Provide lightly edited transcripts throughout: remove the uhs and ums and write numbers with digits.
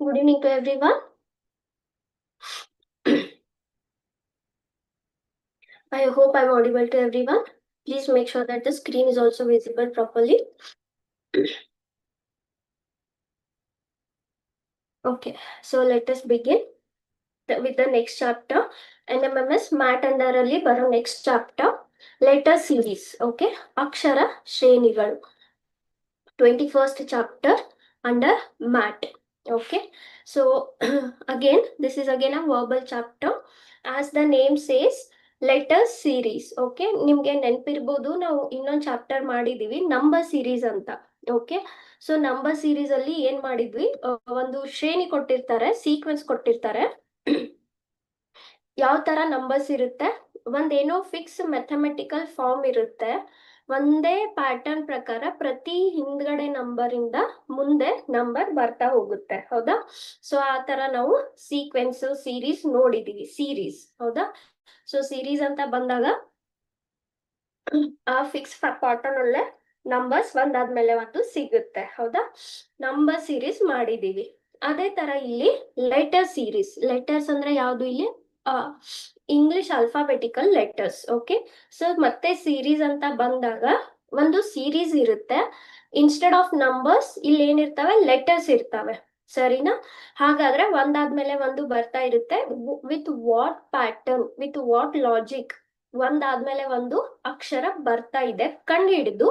Good evening to everyone. I hope I'm audible to everyone. Please make sure that the screen is also visible properly. Okay, so let us begin with the next chapter. NMMS Math Underally Baro next chapter. Letter series. Okay, Akshara Shrenigalu. 21st chapter under Math. Okay, so again, this is again a verbal chapter. As the name says, letter series. Okay, ನಿಮ್ಗೆ ನೆನಪಿರ್ಬೋದು, ನಾವು ಇನ್ನೊಂದು chapter ಮಾಡಿದೀವಿ number series ಅಂತ. Okay, so number series ಅಲ್ಲಿ ಏನ್ ಮಾಡಿದ್ವಿ, ಒಂದು ಶ್ರೇಣಿ ಕೊಟ್ಟಿರ್ತಾರೆ, ಸೀಕ್ವೆನ್ಸ್ ಕೊಟ್ಟಿರ್ತಾರೆ. ಯಾವ ತರ ನಂಬರ್ಸ್ ಇರುತ್ತೆ, ಒಂದೇನೋ ಫಿಕ್ಸ್ ಮ್ಯಾಥಮೆಟಿಕಲ್ ಫಾರ್ಮ್ ಇರುತ್ತೆ, ಒಂದೇ ಪ್ಯಾಟರ್ನ್ ಪ್ರಕಾರ ಪ್ರತಿ ಹಿಂದ್ಗಡೆ ನಂಬರ್ ಇಂದ ಮುಂದೆ ನಂಬರ್ ಬರ್ತಾ ಹೋಗುತ್ತೆ. ಹೌದಾ? ಸೊ ಆ ತರ ನಾವು ಸೀಕ್ವೆನ್ಸ್ ಸೀರೀಸ್ ನೋಡಿದೀವಿ. ಸೀರೀಸ್, ಹೌದಾ? ಸೊ ಸೀರೀಸ್ ಅಂತ ಬಂದಾಗ ಆ ಫಿಕ್ಸ್ ಪ್ಯಾಟರ್ನ್ ಅಲ್ಲೇ ನಂಬರ್ಸ್ ಒಂದಾದ್ಮೇಲೆ ಒಂದು ಸಿಗುತ್ತೆ. ಹೌದಾ? ನಂಬರ್ ಸೀರೀಸ್ ಮಾಡಿದೀವಿ. ಅದೇ ತರ ಇಲ್ಲಿ ಲೆಟರ್ ಸೀರೀಸ್. ಲೆಟರ್ಸ್ ಅಂದ್ರೆ ಯಾವ್ದು ಇಲ್ಲಿ English alphabetical letters. Okay, so ಮತ್ತೆ ಸೀರೀಸ್ ಅಂತ ಬಂದಾಗ ಒಂದು ಸೀರೀಸ್ ಇರುತ್ತೆ. ಇನ್ಸ್ಟೆಡ್ ಆಫ್ ನಂಬರ್ಸ್ ಇಲ್ಲಿ ಏನಿರ್ತವೆ, ಲೆಟರ್ಸ್ ಇರ್ತವೆ. ಸರಿನಾ? ಹಾಗಾದ್ರೆ ಒಂದಾದ್ಮೇಲೆ ಒಂದು ಬರ್ತಾ ಇರುತ್ತೆ. With what pattern, with what logic, ಒಂದಾದ್ಮೇಲೆ ಒಂದು ಅಕ್ಷರ ಬರ್ತಾ ಇದೆ ಕಂಡು ಹಿಡಿದು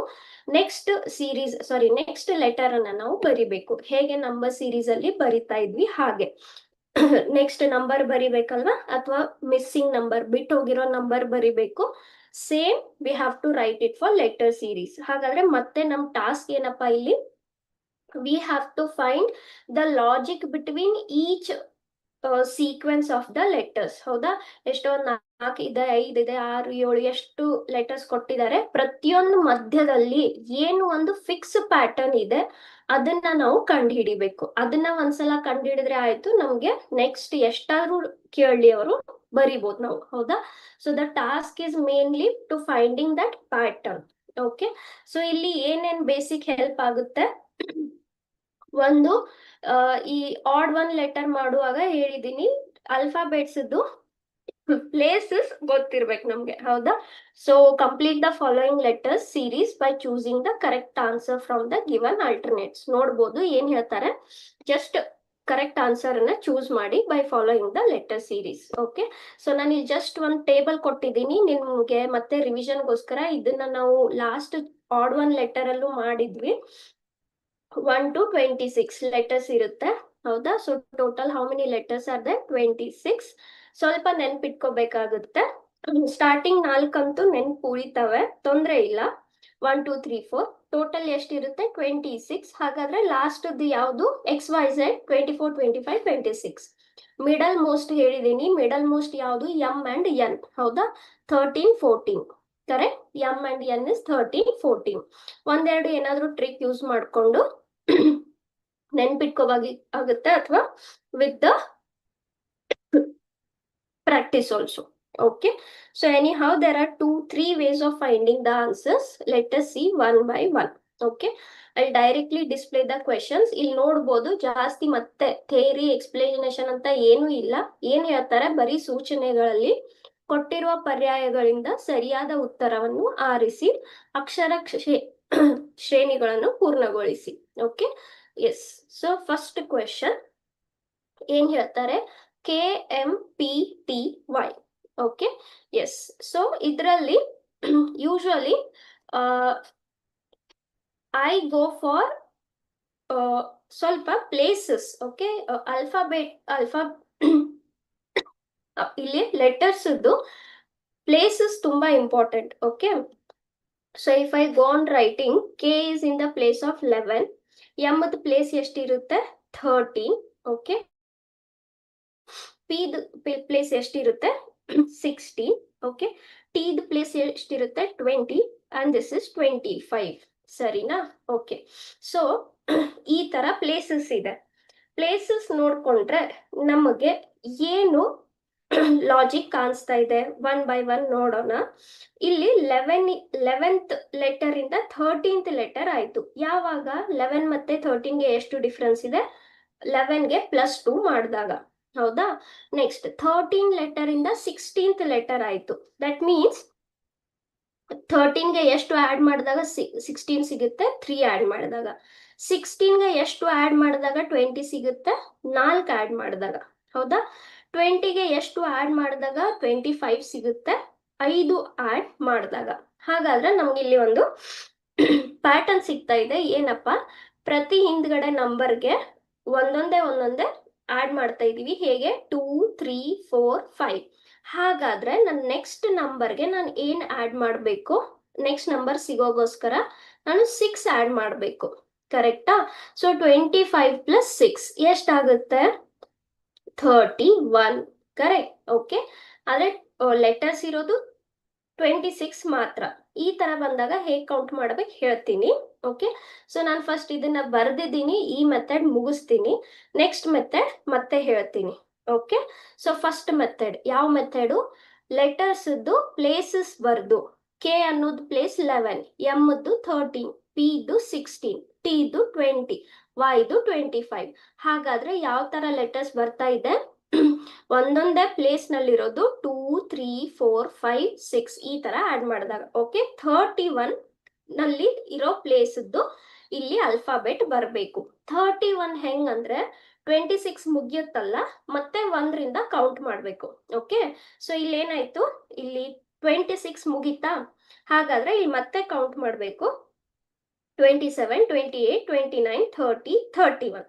ನೆಕ್ಸ್ಟ್ ಸೀರೀಸ್ ನೆಕ್ಸ್ಟ್ ಲೆಟರ್ ಅನ್ನ ನಾವು ಬರಿಬೇಕು. ಹೇಗೆ ನಂಬರ್ ಸೀರೀಸ್ ಅಲ್ಲಿ ಬರಿತಾ ಇದ್ವಿ ಹಾಗೆ ನೆಕ್ಸ್ಟ್ ನಂಬರ್ ಬರಿಬೇಕಲ್ವಾ, ಅಥವಾ ಮಿಸ್ಸಿಂಗ್ ನಂಬರ್, ಬಿಟ್ಟು ಹೋಗಿರೋ ನಂಬರ್ ಬರಿಬೇಕು. Same we have to write it for letter series. ಹಾಗಾದ್ರೆ ಮತ್ತೆ ನಮ್ ಟಾಸ್ಕ್ ಏನಪ್ಪಾ ಇಲ್ಲಿ, we have to find the logic between each sequence of the letters. ಹೌದಾ? ಎಷ್ಟೋ 4 ಇದೆ, 5 ಇದೆ, 6, 7 ಎಷ್ಟು ಲೆಟರ್ಸ್ ಕೊಟ್ಟಿದ್ದಾರೆ. ಪ್ರತಿಯೊಂದು ಮಧ್ಯದಲ್ಲಿ ಏನು ಒಂದು ಫಿಕ್ಸ್ ಪ್ಯಾಟರ್ನ್ ಇದೆ ಅದನ್ನ ನಾವು ಕಂಡು ಹಿಡಿಬೇಕು. ಅದನ್ನ ಒಂದ್ಸಲ ಕಂಡು ಹಿಡಿದ್ರೆ ಆಯ್ತು, ನಮ್ಗೆ ನೆಕ್ಸ್ಟ್ ಎಷ್ಟಾದ್ರೂ ಕೇಳಲಿ ಅವರು ಬರಿಬಹುದು ನಾವು. ಹೌದಾ? So the task is mainly to finding that pattern. Okay, so ಇಲ್ಲಿ ಏನೇನ್ ಬೇಸಿಕ್ ಹೆಲ್ಪ್ ಆಗುತ್ತೆ, ಒಂದು ಈ ಆಡ್ ಒನ್ ಲೆಟರ್ ಮಾಡುವಾಗ ಹೇಳಿದೀನಿ, ಅಲ್ಫಾಬೆಟ್ಸ್ ಪ್ಲೇಸಸ್ ಗೊತ್ತಿರ್ಬೇಕು ನಮ್ಗೆ. ಹೌದಾ? So complete the following letters series by choosing the correct answer from the given alternates. ನೋಡ್ಬೋದು ಏನ್ ಹೇಳ್ತಾರೆ, ಜಸ್ಟ್ ಕರೆಕ್ಟ್ ಆನ್ಸರ್ ಅನ್ನ ಚೂಸ್ ಮಾಡಿ by following the letter series. Okay, so ನಾನು ಇಲ್ಲಿ ಜಸ್ಟ್ ಒಂದು ಟೇಬಲ್ ಕೊಟ್ಟಿದ್ದೀನಿ ನಿಮ್ಗೆ ಮತ್ತೆ ರಿವಿಷನ್ಗೋಸ್ಕರ. ಇದನ್ನ ನಾವು ಲಾಸ್ಟ್ ಆಡ್ ಒನ್ ಲೆಟರ್ ಅಲ್ಲೂ ಮಾಡಿದ್ವಿ. 1 to 26 ಲೆಟರ್ಸ್ ಇರುತ್ತೆ. ಹೌದಾ? So total how many letters are they? 26. ಸ್ವಲ್ಪ ನೆನ್ಪಿಟ್ಕೋಬೇಕಾಗುತ್ತೆ. ಸ್ಟಾರ್ಟಿಂಗ್ 4 ಅಂತೂ ನೆನ್ಪು ಉಳಿತವೆ, ತೊಂದ್ರೆ ಇಲ್ಲ. 1 2 3 4 ಟೋಟಲ್ ಎಷ್ಟಿರುತ್ತೆ? 26. ಹಾಗಾದ್ರೆ ಲಾಸ್ಟ್ ಯಾವುದು? XYZ 24 25 26. ಮಿಡಲ್ ಮೋಸ್ಟ್ ಹೇಳಿದೀನಿ, ಮಿಡಲ್ ಮೋಸ್ಟ್ ಯಾವುದು? M and N. ಹೌದಾ? 13 14. Correct. M and N is 13 14. ಒಂದೆರಡು ಏನಾದ್ರೂ ಟ್ರಿಕ್ ಯೂಸ್ ಮಾಡ್ಕೊಂಡು ನೆನ್ಪಿಟ್ಕೋವಾಗಿ ಆಗುತ್ತೆ, ಅಥವಾ with the practice also. Okay, so anyhow there are 2-3 ways of finding the answers. Let us see one by one. Okay, I'll directly display the questions. ಇಲ್ಲಿ ನೋಡ್ಬೋದು, ಜಾಸ್ತಿ ಮತ್ತೆ theory ಎಕ್ಸ್ಪ್ಲೇನೇಷನ್ ಅಂತ ಏನು ಇಲ್ಲ. ಏನ್ ಹೇಳ್ತಾರೆ, ಬರೀ ಸೂಚನೆಗಳಲ್ಲಿ ಕೊಟ್ಟಿರುವ ಪರ್ಯಾಯಗಳಿಂದ ಸರಿಯಾದ ಉತ್ತರವನ್ನು ಆರಿಸಿ ಅಕ್ಷರ ಶ್ರೇಣಿಗಳನ್ನು ಪೂರ್ಣಗೊಳಿಸಿ. Okay, yes. So first question ಏನ್ ಹೇಳ್ತಾರೆ, KMPTY. Okay, yes. ಸೊ ಇದರಲ್ಲಿ ಯೂಶುವಲಿ ಐ ಗೋ ಫಾರ್ ಸ್ವಲ್ಪ ಪ್ಲೇಸಸ್. ಓಕೆ, ಇಲ್ಲಿ ಲೆಟರ್ಸ್ ಪ್ಲೇಸಸ್ ತುಂಬಾ important. Okay, so if I go on writing, K is in the place of 11, M place ಎಷ್ಟಿರುತ್ತೆ? 13. Okay, P place ಎಷ್ಟಿರುತ್ತೆ? 16. Okay, T place ಎಷ್ಟಿರುತ್ತೆ? 20, and this is 25. ಸರಿನಾ? Okay, so ಈ ತರ places ಇದೆ. Places ನೋಡ್ಕೊಂಡ್ರೆ ನಮಗೆ ಏನು ಲಾಜಿಕ್ ಕಾಣಿಸ್ತಾ ಇದೆ, ಒನ್ ಬೈ ಒನ್ ನೋಡೋಣ. ಇಲ್ಲಿ 11th ಲೆಟರ್ ಇಂದ 13th ಲೆಟರ್ ಆಯ್ತು. ಯಾವಾಗ 11 ಮತ್ತೆ 13ಗೆ ಎಷ್ಟು ಡಿಫ್ರೆನ್ಸ್ ಇದೆ? 11ಗೆ +2 ಮಾಡಿದಾಗ, ಹೌದಾ? ನೆಕ್ಸ್ಟ್ 13 ಲೆಟರ್ ಇಂದ 16th ಲೆಟರ್ ಆಯ್ತು. ದಟ್ ಮೀನ್ಸ್ 13ಗೆ ಎಷ್ಟು ಆಡ್ ಮಾಡಿದಾಗ 16 ಸಿಗುತ್ತೆ? 3 ಆಡ್ ಮಾಡಿದಾಗ. 16ಗೆ ಎಷ್ಟು ಆಡ್ ಮಾಡಿದಾಗ 20 ಸಿಗುತ್ತೆ? 4 ಆಡ್ ಮಾಡಿದಾಗ, ಹೌದಾ? 20ಗೆ ಎಷ್ಟು ಆಡ್ ಮಾಡಿದಾಗ 25 ಸಿಗುತ್ತೆ? 5 ಆಡ್ ಮಾಡಿದಾಗ. ಹಾಗಾದ್ರೆ ನಮ್ಗೆ ಇಲ್ಲಿ ಒಂದು ಪ್ಯಾಟರ್ನ್ ಸಿಗ್ತಾ ಇದೆ. ಏನಪ್ಪಾ? ಪ್ರತಿ ಹಿಂದ್ಗಡೆ ನಂಬರ್ಗೆ ಒಂದೊಂದೇ ಆಡ್ ಮಾಡ್ತಾ ಇದೀವಿ. ಹೇಗೆ? 2, 3, 4, 5. ಹಾಗಾದ್ರೆ ನನ್ನ ನೆಕ್ಸ್ಟ್ ನಂಬರ್ಗೆ ನಾನು ಏನ್ ಆಡ್ ಮಾಡಬೇಕು? ನೆಕ್ಸ್ಟ್ ನಂಬರ್ ಸಿಗೋಗೋಸ್ಕರ ನಾನು 6 ಆಡ್ ಮಾಡಬೇಕು. ಕರೆಕ್ಟಾ? ಸೊ 25 + 6 ಎಷ್ಟಾಗುತ್ತೆ? 31. ಕರೆಕ್ಟ್. ಓಕೆ. ಆದ್ರೆ ಲೆಟರ್ಸ್ ಇರೋದು 26 ಮಾತ್ರ. ಈ ತರ ಬಂದಾಗ ಹೇಗ್ ಕೌಂಟ್ ಮಾಡ್ಬೇಕು ಹೇಳ್ತೀನಿ. ಓಕೆ. ಸೊ ನಾನು ಫಸ್ಟ್ ಇದನ್ನ ಬರ್ದಿದ್ದೀನಿ, ಈ ಮೆಥಡ್ ಮುಗಿಸ್ತೀನಿ. ನೆಕ್ಸ್ಟ್ ಮೆಥಡ್ ಮತ್ತೆ ಹೇಳ್ತೀನಿ. ಓಕೆ. ಸೊ ಫಸ್ಟ್ ಮೆಥಡ್ ಯಾವ ಮೆಥಡು? ಲೆಟರ್ಸ್ ಪ್ಲೇಸಸ್ ಬರ್ದು. ಕೆ ಅನ್ನೋದು place 11, M 13, P 16, T 20, Y 25. ಹಾಗಾದ್ರೆ ಯಾವ ತರ ಲೆಟರ್ಸ್ ಬರ್ತಾ ಇದೆ? ಒಂದೊಂದೇ ಪ್ಲೇಸ್ ನಲ್ಲಿರೋದು 2, 3, 4, 5, 6 ಈ ತರ ಆಡ್ ಮಾಡಿದಾಗ. ಓಕೆ. 31 ನಲ್ಲಿ ಇರೋ ಪ್ಲೇಸ್ ಇಲ್ಲಿ ಅಲ್ಫಾಬೆಟ್ ಬರಬೇಕು. 31 ಹೆಂಗಂದ್ರೆ 26 ಮುಗಿಯುತ್ತಲ್ಲ, ಮತ್ತೆ 1ರಿಂದ ಕೌಂಟ್ ಮಾಡ್ಬೇಕು. ಓಕೆ. ಸೊ ಇಲ್ಲಿ ಏನಾಯ್ತು? ಇಲ್ಲಿ 26 ಮುಗೀತಾ? ಹಾಗಾದ್ರೆ ಇಲ್ಲಿ ಮತ್ತೆ ಕೌಂಟ್ ಮಾಡ್ಬೇಕು. 27, 28, 29, 30, 31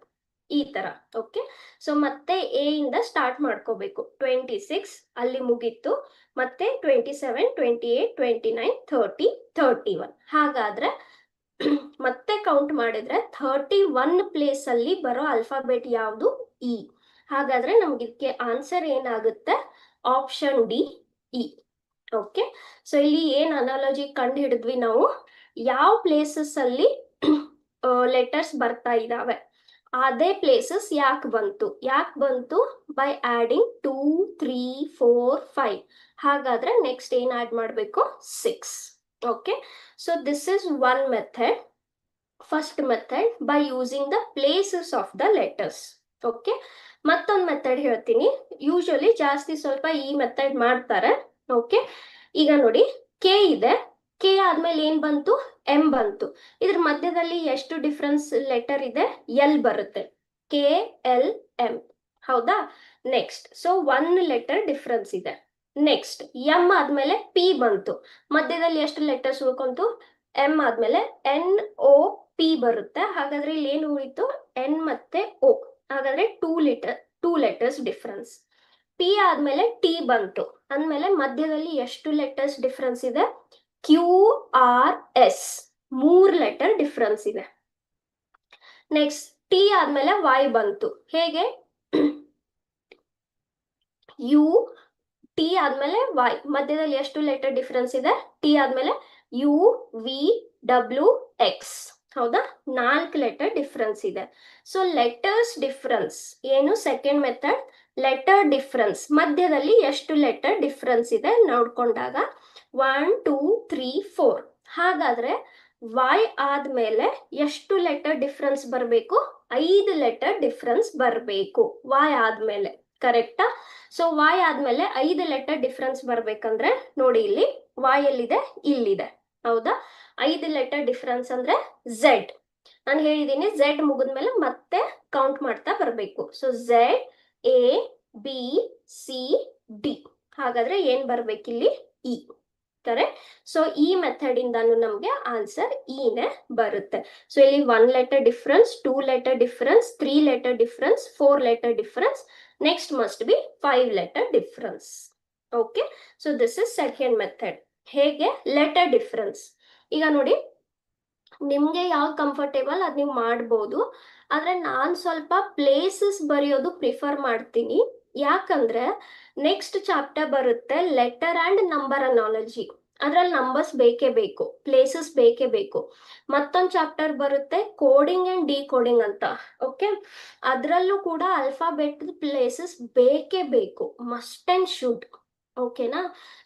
ಈ ತರ. ಓಕೆ. ಸೊ ಮತ್ತೆ ಎ ಇಂದ ಸ್ಟಾರ್ಟ್ ಮಾಡ್ಕೋಬೇಕು. 26 ಅಲ್ಲಿ ಮುಗೀತು, ಮತ್ತೆ 27, 28, 29, 30, 31. ಹಾಗಾದ್ರೆ ಮತ್ತೆ ಕೌಂಟ್ ಮಾಡಿದ್ರೆ 31 ಪ್ಲೇಸ್ ಅಲ್ಲಿ ಬರೋ ಅಲ್ಫಾಬೆಟ್ ಯಾವುದು? ಇ. ಹಾಗಾದ್ರೆ ನಮ್ಗೆ ಇದಕ್ಕೆ ಆನ್ಸರ್ ಏನಾಗುತ್ತೆ? Option D, E. Okay. So ಇಲ್ಲಿ ಏನ್ ಅನಾಲಜಿ ಕಂಡು ಹಿಡಿದ್ವಿ ನಾವು? ಯಾವ ಪ್ಲೇಸಸ್ ಅಲ್ಲಿ ಲೆಟರ್ಸ್ ಬರ್ತಾ ಇದಾವೆ, ಅದೇ ಪ್ಲೇಸಸ್ ಯಾಕೆ ಬಂತು? By adding 2, 3, 4, 5. ಹಾಗಾದ್ರೆ ನೆಕ್ಸ್ಟ್ ಏನ್ ಆಡ್ ಮಾಡಬೇಕು? 6. Okay. So this is one method. First method by using the places of the letters. Okay. ಮತ್ತೊಂದು ಮೆಥಡ್ ಹೇಳ್ತೀನಿ. ಯೂಶಲಿ ಜಾಸ್ತಿ ಸ್ವಲ್ಪ ಈ ಮೆಥಡ್ ಮಾಡ್ತಾರೆ. ಓಕೆ. ಈಗ ನೋಡಿ, ಕೆ ಇದೆ. ಕೆ ಆದ್ಮೇಲೆ ಏನ್ ಬಂತು? ಎಂ ಬಂತು. ಇದ್ರ ಮಧ್ಯದಲ್ಲಿ ಎಷ್ಟು ಡಿಫ್ರೆನ್ಸ್ ಲೆಟರ್ ಇದೆ? ಎಲ್ ಬರುತ್ತೆ. K, L, M. ಹೌದಾ? ನೆಕ್ಸ್ಟ್ ಸೊ 1 ಲೆಟರ್ ಡಿಫ್ರೆನ್ಸ್ ಇದೆ. ನೆಕ್ಸ್ಟ್ ಎಂ ಆದ್ಮೇಲೆ ಪಿ ಬಂತು. ಮಧ್ಯದಲ್ಲಿ ಎಷ್ಟು ಲೆಟರ್ಸ್ ಉಳ್ಕೊಂತು? ಎಂ ಆದ್ಮೇಲೆ ಎನ್, ಓ, ಪಿ ಬರುತ್ತೆ. ಹಾಗಾದ್ರೆ ಇಲ್ಲಿ ಏನು ಉಳಿತು? ಎನ್ ಮತ್ತೆ ಓ. ಹಾಗಾದ್ರೆ 2 ಲೆಟರ್ಸ್ ಡಿಫ್ರೆನ್ಸ್. ಪಿ ಆದ್ಮೇಲೆ ಟಿ ಬಂತು ಅಂದ್ಮೇಲೆ ಮಧ್ಯದಲ್ಲಿ ಎಷ್ಟು ಲೆಟರ್ಸ್ ಡಿಫ್ರೆನ್ಸ್ ಇದೆ? Q, R, S. 3 letter difference ಇದೆ. ನೆಕ್ಸ್ಟ್ ಟಿ ಆದ್ಮೇಲೆ ವೈ ಬಂತು. ಹೇಗೆ? ಯು, ಟಿ ಆದ್ಮೇಲೆ ವೈ. ಮಧ್ಯದಲ್ಲಿ ಎಷ್ಟು ಲೆಟರ್ ಡಿಫ್ರೆನ್ಸ್ ಇದೆ? ಟಿ ಆದ್ಮೇಲೆ ಯು, ವಿ, ಡಬ್ಲ್ಯೂ, ಎಕ್ಸ್. ಹೌದಾ? 4 ಲೆಟರ್ ಡಿಫ್ರೆನ್ಸ್ ಇದೆ. ಸೊ ಲೆಟರ್ಸ್ ಡಿಫ್ರೆನ್ಸ್ ಏನು? Second method. ಲೆಟರ್ ಡಿಫ್ರೆನ್ಸ್ ಮಧ್ಯದಲ್ಲಿ ಎಷ್ಟು ಲೆಟರ್ ಡಿಫ್ರೆನ್ಸ್ ಇದೆ ನೋಡ್ಕೊಂಡಾಗ 1, 2, 3, 4. ಹಾಗಾದ್ರೆ ವೈ ಆದ್ಮೇಲೆ ಎಷ್ಟು ಲೆಟರ್ ಡಿಫ್ರೆನ್ಸ್ ಬರಬೇಕು? 5 ಲೆಟರ್ ಡಿಫ್ರೆನ್ಸ್ ಬರಬೇಕು ವೈ ಆದ್ಮೇಲೆ. ಕರೆಕ್ಟಾ? ಸೊ ವೈ ಆದ್ಮೇಲೆ 5 ಲೆಟರ್ ಡಿಫ್ರೆನ್ಸ್ ಬರ್ಬೇಕಂದ್ರೆ ನೋಡಿ, ಇಲ್ಲಿ ವೈ ಎಲ್ಲಿದೆ? ಇಲ್ಲಿದೆ. ಹೌದಾ? 5 ಲೆಟರ್ ಡಿಫ್ರೆನ್ಸ್ ಅಂದ್ರೆ ಝೆಡ್. ನಾನು ಹೇಳಿದ್ದೀನಿ ಝೆಡ್ ಮುಗಿದ್ಮೇಲೆ ಮತ್ತೆ ಕೌಂಟ್ ಮಾಡ್ತಾ ಬರ್ಬೇಕು. So Z, A, B, C, D. ಹಾಗಾದ್ರೆ ಏನ್ ಬರ್ಬೇಕಿಲ್ಲಿ? ಇ. ಕರೆಕ್ಟ್. ಸೊ ಈ ಮೆಥಡ್ ಇಂದಾನು ನಮ್ಗೆ ಆನ್ಸರ್ ಇನೇ ಬರುತ್ತೆ. ಸೊ ಇಲ್ಲಿ 1 letter difference, 2 letter difference, 3 letter difference, 4 letter difference. Next must be 5 letter difference. Okay. So this is second method. ಹೇಗೆ? Letter difference. ಈಗ ನೋಡಿ, ನಿಮ್ಗೆ ಯಾವ್ದು ಕಂಫರ್ಟೇಬಲ್ ಅದ್ ನೀವು ಮಾಡ್ಬೋದು. ಆದ್ರೆ ನಾನ್ ಸ್ವಲ್ಪ ಪ್ಲೇಸಸ್ ಬರೆಯೋದು ಪ್ರಿಫರ್ ಮಾಡ್ತೀನಿ. ಯಾಕಂದ್ರೆ ನೆಕ್ಸ್ಟ್ ಚಾಪ್ಟರ್ ಬರುತ್ತೆ ಲೆಟರ್ ಅಂಡ್ ನಂಬರ್ ಅನಾಲಜಿ. ಅದ್ರಲ್ಲಿ ನಂಬರ್ಸ್ ಬೇಕೇ ಬೇಕು, ಪ್ಲೇಸಸ್ ಬೇಕೇ ಬೇಕು. ಮತ್ತೊಂದು ಚಾಪ್ಟರ್ ಬರುತ್ತೆ ಕೋಡಿಂಗ್ ಅಂಡ್ ಡಿಕೋಡಿಂಗ್ ಅಂತ. ಓಕೆ. ಅದ್ರಲ್ಲೂ ಕೂಡ ಅಲ್ಫಾಬೆಟ್ ಪ್ಲೇಸಸ್ ಬೇಕೇ ಬೇಕು, ಮಸ್ಟ್ ಅಂಡ್ ಶುಡ್. ಓಕೆನಾ?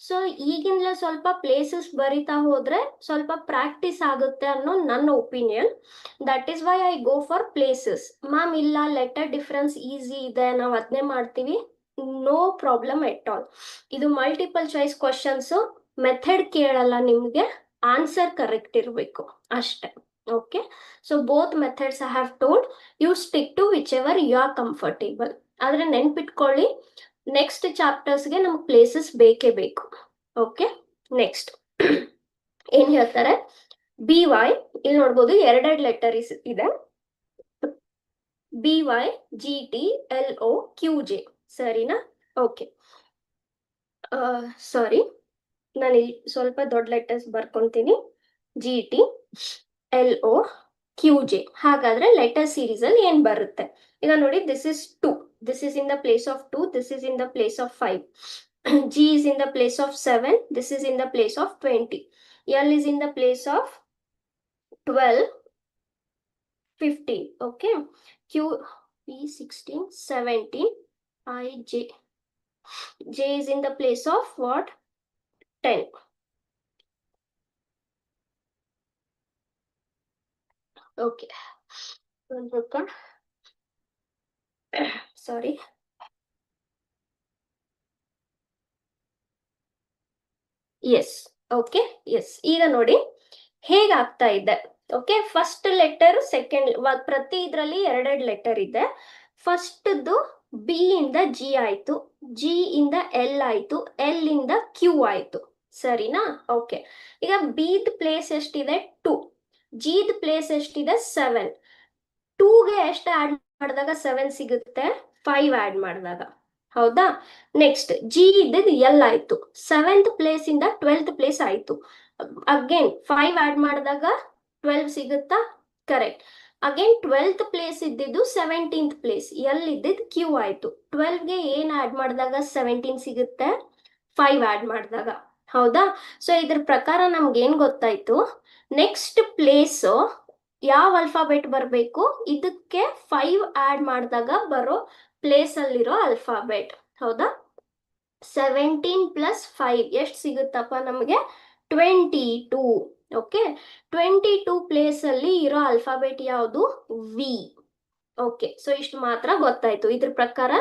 ಸೊ ಈಗಿಂದಲೇ ಸ್ವಲ್ಪ ಪ್ಲೇಸಸ್ ಬರಿತಾ ಹೋದ್ರೆ ಸ್ವಲ್ಪ ಪ್ರಾಕ್ಟೀಸ್ ಆಗುತ್ತೆ ಅನ್ನೋ ನನ್ನ opinion. That is why I go for places. Ma'am ಇಲ್ಲ ಲೆಟರ್ ಡಿಫರೆನ್ಸ್ ಈಸಿ ಇದೆ, ನಾವು ಅದನ್ನೇ ಮಾಡ್ತೀವಿ, ನೋ ಪ್ರಾಬ್ಲಮ್ ಎಟ್ ಆಲ್. ಇದು ಮಲ್ಟಿಪಲ್ ಚಾಯ್ಸ್ ಕ್ವಶನ್ಸ್, ಮೆಥಡ್ ಕೇಳಲ್ಲ ನಿಮಗೆ, ಆನ್ಸರ್ ಕರೆಕ್ಟ್ ಇರಬೇಕು ಅಷ್ಟೇ. Okay, so both methods I have told, you stick to whichever you are comfortable. ಆದ್ರೆ ನೆನ್ಪಿಟ್ಕೊಳ್ಳಿ, ನೆಕ್ಸ್ಟ್ ಚಾಪ್ಟರ್ಸ್ಗೆ ನಮ್ಗೆ ಪ್ಲೇಸಸ್ ಬೇಕೇ ಬೇಕು. ಓಕೆ, ನೆಕ್ಸ್ಟ್ ಏನ್ ಹೇಳ್ತಾರೆ, ಬಿ ವೈ, ಇಲ್ಲಿ ನೋಡ್ಬೋದು ಎರಡೆರಡು ಲೆಟರ್ ಇದೆ, B Y G T L O Q J, ಸರಿನಾ? ಓಕೆ, ಸಾರಿ, ನಾನು ಇಲ್ಲಿ ಸ್ವಲ್ಪ ದೊಡ್ಡ ಲೆಟರ್ಸ್ ಬರ್ಕೊಂತೀನಿ, G T L O Q J. ಹಾಗಾದ್ರೆ ಲೆಟರ್ ಸೀರೀಸ್ ಅಲ್ಲಿ ಏನ್ ಬರುತ್ತೆ ಈಗ ನೋಡಿ, this is 2, this is in the place of 2, this is in the place of 5, G is in the place of 7, this is in the place of 20, L is in the place of 12, 15, okay, Q, P 16, 17, I, J is in the place of what, 10. Okay, sorry. Yes, okay, yes. ಈಗ ನೋಡಿ ಹೇಗಾಗ್ತಾ ಇದೆ. Okay, first letter, second, ಪ್ರತಿ ಇದ್ರಲ್ಲಿ ಎರಡೆರಡು letter ಇದೆ. ಫಸ್ಟ್ದು B ಇಂದ G ಆಯ್ತು, G ಇಂದ ಎಲ್ ಆಯ್ತು, ಎಲ್ ಇಂದ ಕ್ಯೂ ಆಯ್ತು, ಸರಿನಾ? ಓಕೆ, ಈಗ ಬಿದ್ ಪ್ಲೇಸ್ ಎಷ್ಟಿದೆ 2, ಜಿದ್ ಪ್ಲೇಸ್ ಎಷ್ಟಿದೆ 7, 2ಗೆ ಎಷ್ಟು ಆಡ್ ಮಾಡಿದಾಗ 7 ಸಿಗುತ್ತೆ, 5 ಆಡ್ ಮಾಡಿದಾಗ, ಹೌದಾ? ನೆಕ್ಸ್ಟ್ ಜಿ ಇದ್ದಿದ್ದು ಎಲ್ ಆಯ್ತು, 7th ಪ್ಲೇಸ್ ಇಂದ 12th ಪ್ಲೇಸ್ ಆಯ್ತು, ಅಗೇನ್ 5 ಆಡ್ ಮಾಡಿದಾಗ 12 ಸಿಗುತ್ತಾ? ಕರೆಕ್ಟ್. ಅಗೇನ್ 12th ಪ್ಲೇಸ್ ಇದ್ದಿದ್ದು 17th ಪ್ಲೇಸ್, ಎಲ್ ಇದ್ದಿದ್ದು ಕ್ಯೂ ಆಯ್ತು, 12ಗೆ ಏನ್ ಆಡ್ ಮಾಡಿದಾಗ 17 ಸಿಗುತ್ತೆ? 5 ಆಡ್ ಮಾಡಿದಾಗ, ಹೌದಾ? ಸೊ ಇದ್ರ ಪ್ರಕಾರ ನಮ್ಗೆ ಏನ್ ಗೊತ್ತಾಯ್ತು, ನೆಕ್ಸ್ಟ್ ಪ್ಲೇಸ್ ಯಾವ ಅಲ್ಫಾಬೆಟ್ ಬರಬೇಕು, ಇದಕ್ಕೆ 5 ಆಡ್ ಮಾಡಿದಾಗ ಬರೋ ಪ್ಲೇಸ್ ಅಲ್ಲಿರೋ ಅಲ್ಫಾಬೆಟ್, ಹೌದಾ? 17 ಪ್ಲಸ್ 5 ಎಷ್ಟು ಸಿಗುತ್ತಪ್ಪ ನಮಗೆ? 22. ಓಕೆ, 22 ಪ್ಲೇಸ್ ಅಲ್ಲಿ ಇರೋ ಅಲ್ಫಾಬೆಟ್ ಯಾವುದು? ವಿ. ಓಕೆ, ಸೊ ಇಷ್ಟು ಮಾತ್ರ ಗೊತ್ತಾಯ್ತು. ಇದ್ರ ಪ್ರಕಾರ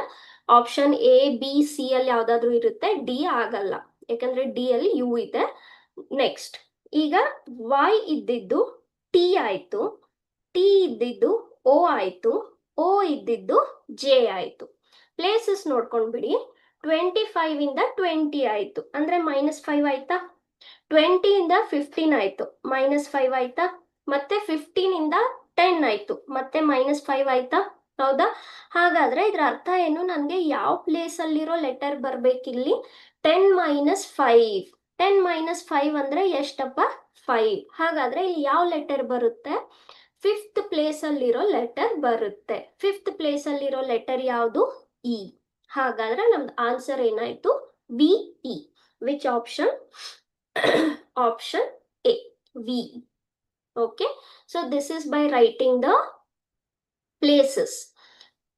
ಆಪ್ಷನ್ ಎ ಬಿ ಸಿ ಅಲ್ಲಿ ಯಾವ್ದಾದ್ರು ಇರುತ್ತೆ, ಡಿ ಆಗಲ್ಲ, ಯಾಕಂದ್ರೆ ಡಿ ಅಲ್ಲಿ ಯು ಇದೆ. ನೆಕ್ಸ್ಟ್, ಈಗ ವೈ ಇದ್ದಿದ್ದು ಟಿ ಆಯ್ತು, ಟಿ ಇದ್ದಿದ್ದು ಓ ಆಯ್ತು, ಓ ಇದ್ದಿದ್ದು ಜೆ ಆಯ್ತು. ಪ್ಲೇಸಸ್ ನೋಡ್ಕೊಂಡ್ಬಿಡಿ, 25 ಇಂದ 20 ಆಯ್ತು, ಅಂದ್ರೆ -5 ಆಯ್ತಾ? 20 ಇಂದ 15 ಆಯ್ತು, -5 ಆಯ್ತಾ? ಮತ್ತೆ 15 ಇಂದ 10 ಆಯ್ತು, ಮತ್ತೆ -5 ಆಯ್ತಾ? ಹೌದಾ? ಹಾಗಾದ್ರೆ ಇದ್ರ ಅರ್ಥ ಏನು, ನನ್ಗೆ ಯಾವ ಪ್ಲೇಸ್ ಅಲ್ಲಿರೋ ಲೆಟರ್ ಬರ್ಬೇಕಿಲ್ಲಿ? 10 - 5, 10 - 5 ಅಂದ್ರೆ ಎಷ್ಟಪ್ಪ? 5. ಹಾಗಾದ್ರೆ ಇಲ್ಲಿ ಯಾವ ಲೆಟರ್ ಬರುತ್ತೆ? 5th ಪ್ಲೇಸ್ ಅಲ್ಲಿರೋ ಲೆಟರ್ ಬರುತ್ತೆ. 5th ಪ್ಲೇಸ್ ಅಲ್ಲಿರೋ ಲೆಟರ್ ಯಾವುದು? ಇ. ಹಾಗಾದ್ರೆ ನಮ್ದು ಆನ್ಸರ್ ಏನಾಯ್ತು? B E. Which option? Option A, V. Okay, so this is by writing the places.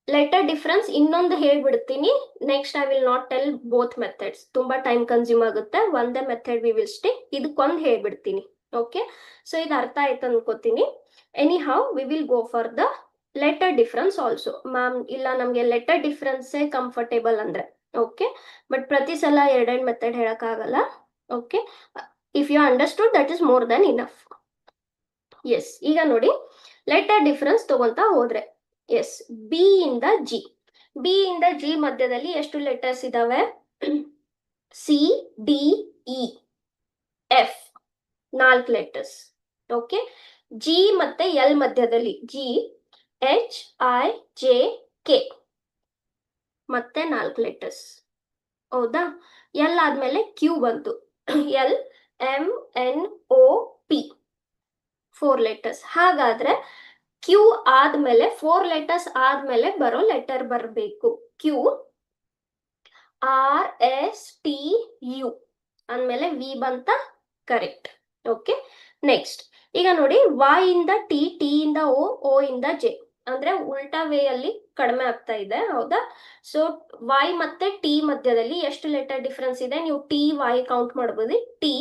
Letter difference ಇನ್ನೊಂದು ಹೇಳ್ಬಿಡ್ತೀನಿ, next I will not tell both methods, ತುಂಬಾ ಟೈಮ್ ಕನ್ಸ್ಯೂಮ್ ಆಗುತ್ತೆ, ಒಂದೇ ಮೆಥಡ್ ವಿ ವಿಲ್ ಸ್ಟಿಕ್, ಇದಕ್ಕೊಂದು ಹೇಳ್ಬಿಡ್ತೀನಿ. Okay, so ಇದು ಅರ್ಥ ಆಯ್ತು ಅನ್ಕೋತೀನಿ. Any how we will go for the letter difference also. Ma'am ಇಲ್ಲ ನಮ್ಗೆ ಲೆಟರ್ ಡಿಫರೆನ್ಸೇ ಕಂಫರ್ಟೇಬಲ್ ಅಂದ್ರೆ, ಓಕೆ, ಬಟ್ ಪ್ರತಿ ಸಲ ಎರಡೆರಡು ಮೆಥಡ್ ಹೇಳಕ್ಕಾಗಲ್ಲ. Okay, if you understood that is more than enough. Yes, ಈಗ ನೋಡಿ ಲೆಟರ್ ಡಿಫರೆನ್ಸ್ ತಗೊಂತಾ ಹೋದ್ರೆ, ಎಸ್, ಬಿ ಇಂದ ಜಿ, ಬಿ ಇಂದ ಜಿ ಮಧ್ಯದಲ್ಲಿ ಎಷ್ಟು ಲೆಟರ್ಸ್ ಇದಾವೆ? C D E F, 4 letters. Okay, G ಮತ್ತೆ ಎಲ್ ಮಧ್ಯದಲ್ಲಿ G H I J K, ಮತ್ತೆ 4 ಲೆಟರ್ಸ್, ಹೌದಾ? ಎಲ್ ಆದ್ಮೇಲೆ ಕ್ಯೂ ಬಂತು, L M N O P, 4 letters. ಹಾಗಾದ್ರೆ ಕ್ಯೂ ಆದ್ಮೇಲೆ 4 ಲೆಟರ್ಸ್ ಆದ್ಮೇಲೆ ಬರೋ ಲೆಟರ್ ಬರಬೇಕು Q, R S T U ಅಂದ್ಮೇಲೆ ವಿ ಬಂತ, ಕರೆಕ್ಟ್. ಓಕೆ, ನೆಕ್ಸ್ಟ್ ಈಗ ನೋಡಿ, ವೈ ಇಂದ ಟಿ, ಟಿ ಇಂದ ಓ, ಓ ಇಂದ ಜೆ, ಅಂದ್ರೆ ಉಲ್ಟಾ ವೇ ಅಲ್ಲಿ ಕಡಿಮೆ ಆಗ್ತಾ ಇದೆ, ಹೌದಾ? ಸೊ ವೈ ಮತ್ತೆ ಟಿ ಮಧ್ಯದಲ್ಲಿ ಎಷ್ಟು ಲೆಟರ್ ಡಿಫ್ರೆನ್ಸ್ ಇದೆ? ನೀವು ಟಿ ವೈ ಕೌಂಟ್ ಮಾಡಬಹುದು. T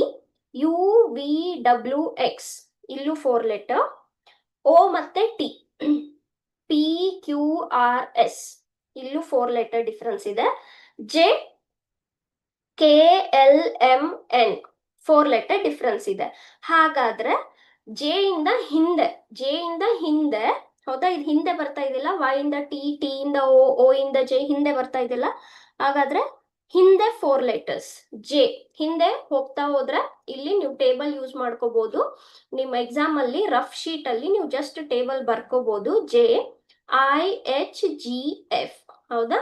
U V W X, ಇಲ್ಲೂ 4 ಲೆಟರ್. ಓ ಮತ್ತೆ T P Q R S, ಇಲ್ಲೂ 4 ಲೆಟರ್ ಡಿಫ್ರೆನ್ಸ್ ಇದೆ. J K L M N 4 letter difference ಇದೆ. ಹಾಗಾದ್ರೆ ಜೆ ಇಂದ ಹಿಂದೆ, ಹೌದಾ? ಇದು ಹಿಂದೆ ಬರ್ತಾ ಇದಿಲ್ಲ, ವೈ ಇಂದ ಟಿ, ಟಿ ಇಂದ ಓ, ಓ ಇಂದ ಜೆ ಹಿಂದೆ ಬರ್ತಾ ಇದಿಲ್ಲ. ಹಾಗಾದ್ರೆ ಹಿಂದೆ 4 ಲೆಟರ್ಸ್, ಜೆ ಹಿಂದೆ ಹೋಗ್ತಾ ಹೋದ್ರೆ ಇಲ್ಲಿ ನೀವು ಟೇಬಲ್ ಯೂಸ್ ಮಾಡ್ಕೋಬಹುದು. ನಿಮ್ಮ ಎಕ್ಸಾಮ್ ಅಲ್ಲಿ ರಫ್ ಶೀಟ್ ಅಲ್ಲಿ ನೀವು ಜಸ್ಟ್ ಟೇಬಲ್ ಬರ್ಕೋಬಹುದು. J I H G F, ಹೌದಾ?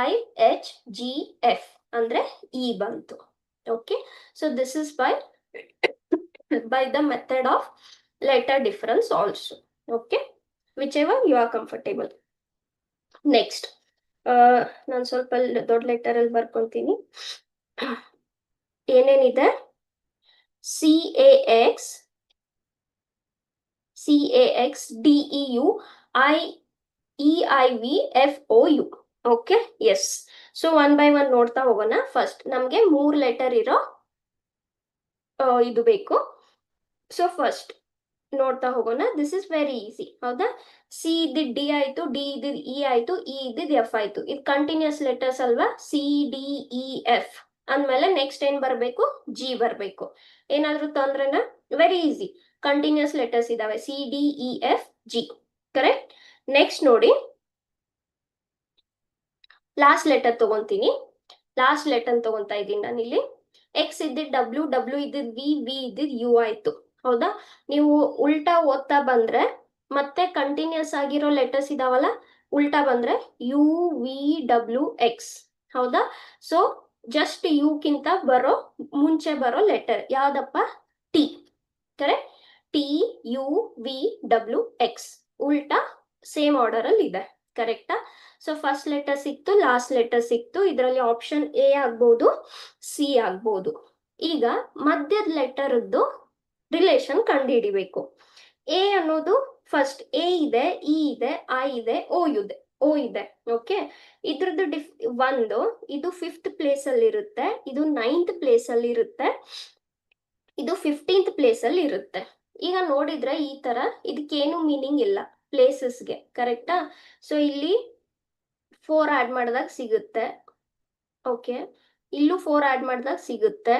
ಐ ಎಚ್ ಜಿ ಎಫ್ ಅಂದ್ರೆ ಇ ಬಂತು. Okay, so this is by the method of letter difference also. Okay, whichever you are comfortable. Next, ನಾನು ಸ್ವಲ್ಪ ದೊಡ್ಡ letter ಅಲ್ಲಿ ಬರ್ಕೊಂತೀನಿ. ಏನೇನಿದೆ? C A X D E U I E I V F O U. Okay, yes. So 1 by 1 ನೋಡ್ತಾ ಹೋಗೋಣ. First ನಮ್ಗೆ 3 letter ಇರೋ ಇದು ಬೇಕು. ಸೊ ಫಸ್ಟ್ ನೋಡ್ತಾ ಹೋಗೋಣ. ದಿಸ್ ಇಸ್ ವೆರಿ ಈಸಿ, ಹೌದಾ? ಸಿ ಇದ್ದಿದ್ ಡಿ ಆಯ್ತು, ಡಿ ಇದ್ದಿದ್ ಇ ಆಯ್ತು, ಇ ಇದ್ದಿದ್ ಎಫ್ ಆಯ್ತು. ಇದು ಕಂಟಿನ್ಯೂಸ್ ಲೆಟರ್ಸ್ ಅಲ್ವಾ? ಸಿ ಡಿ ಇ ಎಫ್ ಅಂದ್ಮೇಲೆ ನೆಕ್ಸ್ಟ್ ಏನ್ ಬರ್ಬೇಕು? ಜಿ ಬರ್ಬೇಕು. ಏನಾದ್ರೂ ತೊಂದ್ರೆನಾ? ವೆರಿ ಈಸಿ, ಕಂಟಿನ್ಯೂಸ್ ಲೆಟರ್ಸ್ ಇದಾವೆ, C D E F G. Correct. Next ನೋಡಿ, ಲಾಸ್ಟ್ ಲೆಟರ್ ತಗೊಂತೀನಿ. ಲಾಸ್ಟ್ ಲೆಟರ್ ತಗೊಂತಾ ಇದ್ದೀನಿ ನಾನಿಲ್ಲಿ. ಎಕ್ಸ್ ಇದ್ದಿದ್ ಡಬ್ಲ್ಯೂ, ಡಬ್ಲ್ಯೂ ಇದ್ದಿದ್ ವಿ, ವಿ ಇದ್ದಿದ್ ಯು ಆಯ್ತು, ಹೌದಾ? ನೀವು ಉಲ್ಟಾ ಓದ್ತಾ ಬಂದ್ರೆ ಮತ್ತೆ ಕಂಟಿನ್ಯೂಸ್ ಆಗಿರೋ ಲೆಟರ್ಸ್ ಇದಾವಲ್ಲ, ಉಲ್ಟಾ ಬಂದ್ರೆ ಯು ವಿ ಡಬ್ಲ್ಯೂ ಎಕ್ಸ್, ಹೌದಾ? ಸೊ ಜಸ್ಟ್ ಯು ಕಿಂತ ಮುಂಚೆ ಬರೋ ಲೆಟರ್ ಯಾವ್ದಪ್ಪ? T. Correct. T U V W X, ಉಲ್ಟಾ ಸೇಮ್ ಆರ್ಡರ್ ಅಲ್ಲಿ ಇದೆ. ಕರೆಕ್ಟಾ? ಸೊ ಫಸ್ಟ್ ಲೆಟರ್ ಸಿಕ್ತು, ಲಾಸ್ಟ್ ಲೆಟರ್ ಸಿಕ್ತು. ಇದರಲ್ಲಿ ಆಪ್ಷನ್ ಎ ಆಗ್ಬೋದು, ಸಿ ಆಗ್ಬೋದು. ಈಗ ಮಧ್ಯದ ಲೆಟರ್ದು ರಿಲೇಷನ್ ಕಂಡುಹಿಡಿಬೇಕು. ಎ ಅನ್ನೋದು ಫಸ್ಟ್ ಎ ಇದೆ, ಇ ಇದೆ, ಐ ಇದೆ, ಓ ಇದೆ. ಓಕೆ, ಇದ್ರದ್ದು ಒಂದು ಇದು 5th ಪ್ಲೇಸ್ ಅಲ್ಲಿ ಇರುತ್ತೆ, ಇದು 9th ಪ್ಲೇಸ್ ಅಲ್ಲಿ ಇರುತ್ತೆ, ಇದು 15th ಪ್ಲೇಸ್ ಅಲ್ಲಿ ಇರುತ್ತೆ. ಈಗ ನೋಡಿದ್ರೆ ಈ ತರ ಇದಕ್ಕೇನು ಮೀನಿಂಗ್ ಇಲ್ಲ ಪ್ಲೇಸಸ್ಗೆ. ಕರೆಕ್ಟಾ? ಸೊ ಇಲ್ಲಿ 4 ಆಡ್ ಮಾಡಿದಾಗ ಸಿಗುತ್ತೆ. ಓಕೆ, ಇಲ್ಲೂ 4 ಆಡ್ ಮಾಡಿದಾಗ ಸಿಗುತ್ತೆ.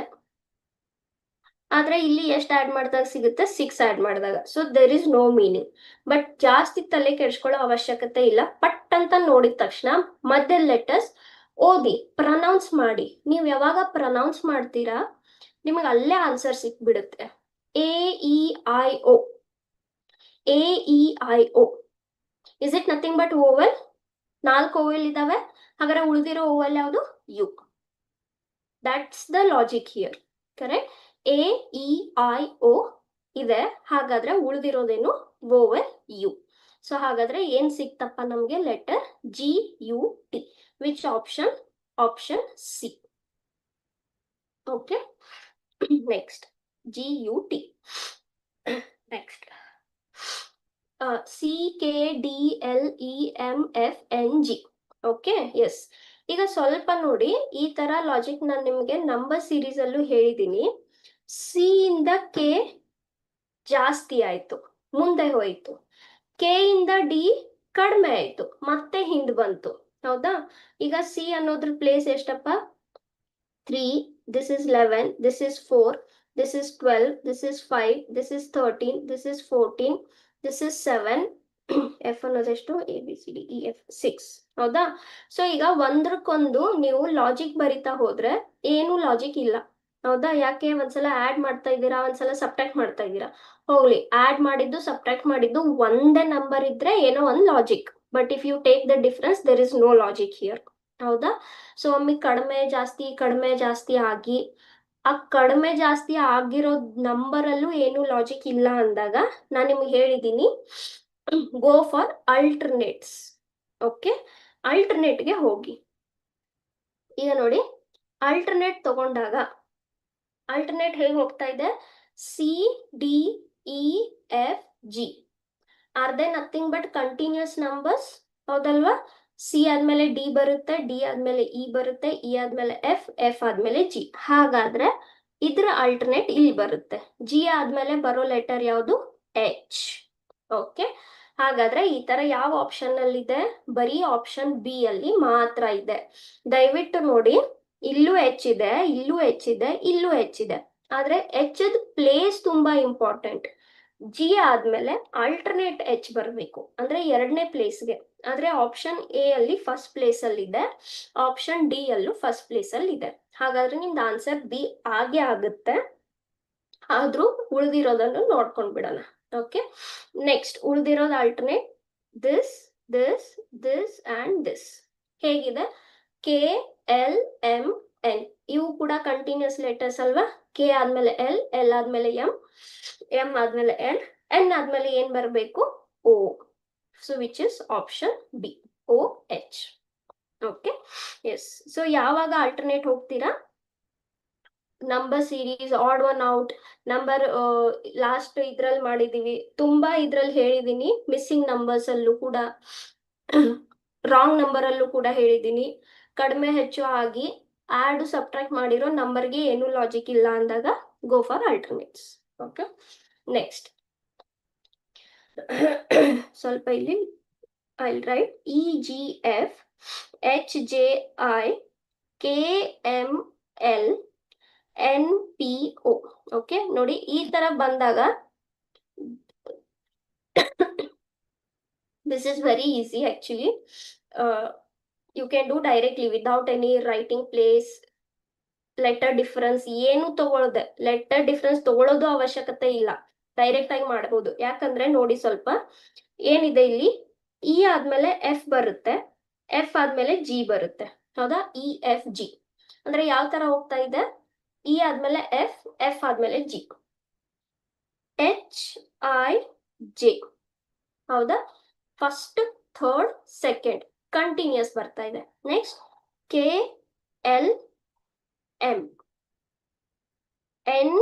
ಆದ್ರೆ ಇಲ್ಲಿ ಎಷ್ಟು ಆಡ್ ಮಾಡಿದಾಗ ಸಿಗುತ್ತೆ? 6 ಆಡ್ ಮಾಡಿದಾಗ. So there is no meaning. But ಜಾಸ್ತಿ ತಲೆ ಕೆಡ್ಸ್ಕೊಳ್ಳೋ ಅವಶ್ಯಕತೆ ಇಲ್ಲ. ಪಟ್ ಅಂತ ನೋಡಿದ ತಕ್ಷಣ ಮಧ್ಯ ಲೆಟರ್ಸ್ ಓದಿ ಪ್ರನೌನ್ಸ್ ಮಾಡಿ. ನೀವು ಯಾವಾಗ ಪ್ರನೌನ್ಸ್ ಮಾಡ್ತೀರಾ ನಿಮಗೆ ಅಲ್ಲೇ ಆನ್ಸರ್ ಸಿಕ್ಬಿಡುತ್ತೆ. A E I O, A E I O. Is it nothing but vowel? 4 vowel ಇದಾವೆ. ಹಾಗಾದ್ರೆ ಉಳಿದಿರೋ ಓವೆಲ್ ಯಾವುದು? U. That's the logic here. Correct. A E I O ಇದೆ, ಹಾಗಾದ್ರೆ ಉಳಿದಿರೋದೇನು? ವೋವೆಲ್ ಯು. ಸೊ ಹಾಗಾದ್ರೆ ಏನ್ ಸಿಕ್ತಪ್ಪ ನಮ್ಗೆ? Letter G U T. Which option? Option C. Okay, next G U T. Next C K D L E M F N G. Okay, yes. ಈಗ ಸ್ವಲ್ಪ ನೋಡಿ, ಈ ತರ ಲಾಜಿಕ್ ನಾನು ನಿಮ್ಗೆ ನಂಬರ್ ಸೀರೀಸ್ ಅಲ್ಲೂ ಹೇಳಿದ್ದೀನಿ. ಸಿ ಇಂದ ಕೆ ಜಾಸ್ತಿ ಆಯ್ತು, ಮುಂದೆ ಹೋಯ್ತು. ಕೆ ಇಂದ ಡಿ ಕಡಿಮೆ ಆಯ್ತು, ಮತ್ತೆ ಹಿಂದ್ ಬಂತು, ಹೌದಾ? ಈಗ ಸಿ ಅನ್ನೋದ್ರ ಪ್ಲೇಸ್ ಎಷ್ಟಪ್ಪ? 3, this is 11, this is 4, this is 12, this is 5, this is 13, this is 14, this is 7. F ಅನ್ನೋದೆಷ್ಟು? A B C D E F 6, ಹೌದಾ? ಸೊ ಈಗ ಒಂದ್ರಕ್ಕೊಂದು ನೀವು ಲಾಜಿಕ್ ಬರಿತಾ ಹೋದ್ರೆ ಏನು ಲಾಜಿಕ್ ಇಲ್ಲ, ಹೌದಾ? ಯಾಕೆ? ಒಂದ್ಸಲ ಆಡ್ ಮಾಡ್ತಾ ಇದ್ದೀರಾ, ಒಂದ್ಸಲ ಸಬ್ಟ್ರಾಕ್ಟ್ ಮಾಡ್ತಾ ಇದ್ದೀರಾ. ಹೋಗ್ಲಿ, ಆಡ್ ಮಾಡಿದ್ದು ಸಬ್ಟ್ರಾಕ್ಟ್ ಮಾಡಿದ್ದು ಒಂದೇ ನಂಬರ್ ಇದ್ರೆ ಏನೋ ಒಂದು logic. But if you take the difference there is no logic here, ಹೌದಾ? ಸೊ ಒಮ್ಮೆ ಕಡಿಮೆ ಜಾಸ್ತಿ ಆಗಿ ಆ ಕಡಿಮೆ ಜಾಸ್ತಿ ಆಗಿರೋ ನಂಬರ್ ಅಲ್ಲೂ ಏನು ಲಾಜಿಕ್ ಇಲ್ಲ ಅಂದಾಗ ನಾನು ನಿಮ್ಗೆ ಹೇಳಿದ್ದೀನಿ, ಗೋ ಫಾರ್ ಅಲ್ಟರ್ನೇಟ್ಸ್. ಓಕೆ, ಅಲ್ಟರ್ನೇಟ್ಗೆ ಹೋಗಿ. ಈಗ ನೋಡಿ, ಅಲ್ಟರ್ನೇಟ್ ತಗೊಂಡಾಗ ಅಲ್ಟರ್ನೇಟ್ ಹೇಗೆ ಹೋಗ್ತಾ ಇದೆ? C D E F G. Are they nothing but continuous numbers? ಹೌದಲ್ವಾ? ಸಿ ಆದ್ಮೇಲೆ ಡಿ ಬರುತ್ತೆ, ಡಿ ಆದ್ಮೇಲೆ ಇ ಬರುತ್ತೆ, ಇ ಆದ್ಮೇಲೆ ಎಫ್, ಎಫ್ ಆದ್ಮೇಲೆ ಜಿ. ಹಾಗಾದ್ರೆ ಇದ್ರ ಆಲ್ಟರ್ನೇಟ್ ಇಲ್ಲಿ ಬರುತ್ತೆ. ಜಿ ಆದ್ಮೇಲೆ ಬರೋ ಲೆಟರ್ ಯಾವುದು? ಎಚ್. ಓಕೆ, ಹಾಗಾದ್ರೆ ಈ ತರ ಯಾವ ಆಪ್ಷನ್ ಅಲ್ಲಿ ಇದೆ? ಬರೀ ಆಪ್ಷನ್ ಬಿ ಅಲ್ಲಿ ಮಾತ್ರ ಇದೆ. ದಯವಿಟ್ಟು ನೋಡಿ, ಇಲ್ಲೂ ಎಚ್ ಇದೆ, ಇಲ್ಲೂ ಎಚ್ ಇದೆ, ಇಲ್ಲೂ ಎಚ್ ಇದೆ. ಆದ್ರೆ ಎಚ್ ಪ್ಲೇಸ್ ತುಂಬಾ ಇಂಪಾರ್ಟೆಂಟ್. ಜಿ ಆದ್ಮೇಲೆ ಆಲ್ಟರ್ನೇಟ್ ಎಚ್ ಬರಬೇಕು, ಅಂದ್ರೆ ಎರಡನೇ ಪ್ಲೇಸ್ಗೆ. ಆದ್ರೆ ಆಪ್ಷನ್ ಎ ಅಲ್ಲಿ ಫಸ್ಟ್ ಪ್ಲೇಸ್ ಅಲ್ಲಿ ಇದೆ, ಆಪ್ಷನ್ ಡಿ ಅಲ್ಲೂ ಫಸ್ಟ್ ಪ್ಲೇಸ್ ಅಲ್ಲಿ ಇದೆ. ಹಾಗಾದ್ರೆ ನಿಮ್ದು ಆನ್ಸರ್ ಬಿ ಆಗೇ ಆಗುತ್ತೆ. ಆದ್ರೂ ಉಳ್ದಿರೋದನ್ನು ನೋಡ್ಕೊಂಡ್ ಬಿಡೋಣ. ಓಕೆ, ನೆಕ್ಸ್ಟ್ ಉಳ್ದಿರೋದು alternate this, this, this and this. ಹೇಗಿದೆ? K, L, M, N. ಇವು ಕೂಡ ಕಂಟಿನ್ಯೂಸ್ ಲೆಟರ್ಸ್ ಅಲ್ವಾ? ಕೆ ಆದ್ಮೇಲೆ ಎಲ್, ಎಲ್ ಆದ್ಮೇಲೆ ಎಂ, ಎಂ ಆದ್ಮೇಲೆ ಎನ್, ಎನ್ ಆದ್ಮೇಲೆ ಏನ್ ಬರಬೇಕು? O. So which is option B, O H. Okay, yes. So ಯಾವಾಗ ಆಲ್ಟರ್ನೇಟ್ ಹೋಗ್ತೀರಾ? Number series, odd one out, number last ಇದ್ರಲ್ಲಿ ಮಾಡಿದೀವಿ, ತುಂಬಾ ಇದ್ರಲ್ಲಿ ಹೇಳಿದೀನಿ. ಮಿಸ್ಸಿಂಗ್ ನಂಬರ್ಸ್ ಅಲ್ಲೂ ಕೂಡ, ರಾಂಗ್ ನಂಬರ್ ಅಲ್ಲೂ ಕೂಡ ಹೇಳಿದೀನಿ. ಕಡಿಮೆ ಹೆಚ್ಚು ಆಗಿ ಆಡ್ ಸಬ್ಟ್ರಾಕ್ಟ್ ಮಾಡಿರೋ ನಂಬರ್ಗೆ ಏನು ಲಾಜಿಕ್ ಇಲ್ಲ ಅಂದಾಗ go for alternates. Okay, next ಸ್ವಲ್ಪ ಇಲ್ಲಿ I right E G F H J I K M L N P O. Okay, ನೋಡಿ ಈ ತರ ಬಂದಾಗ this is very easy actually. You can do directly without any writing place, letter difference ಏನು ತಗೊಳ್ಳದೆ, letter difference ತಗೊಳ್ಳೋದು ಅವಶ್ಯಕತೆ ಇಲ್ಲ, direct ಆಗಿ ಮಾಡಬಹುದು. ಯಾಕಂದ್ರೆ ನೋಡಿ ಸ್ವಲ್ಪ ಏನಿದೆ ಇಲ್ಲಿ, ಇ ಆದ್ಮೇಲೆ ಎಫ್ ಬರುತ್ತೆ, ಎಫ್ ಆದ್ಮೇಲೆ ಜಿ ಬರುತ್ತೆ. ಹೌದಾ? ಇ ಎಫ್ ಜಿ ಅಂದ್ರೆ ಯಾವ ತರ ಹೋಗ್ತಾ ಇದೆ? ಇ ಆದ್ಮೇಲೆ ಎಫ್, ಎಫ್ ಆದ್ಮೇಲೆ ಜಿ, ಎಚ್ ಐ ಜೆ. ಹೌದಾ? ಫಸ್ಟ್, ಥರ್ಡ್, ಸೆಕೆಂಡ್ ಕಂಟಿನ್ಯೂಸ್ ಬರ್ತಾ ಇದೆ. Next K L M N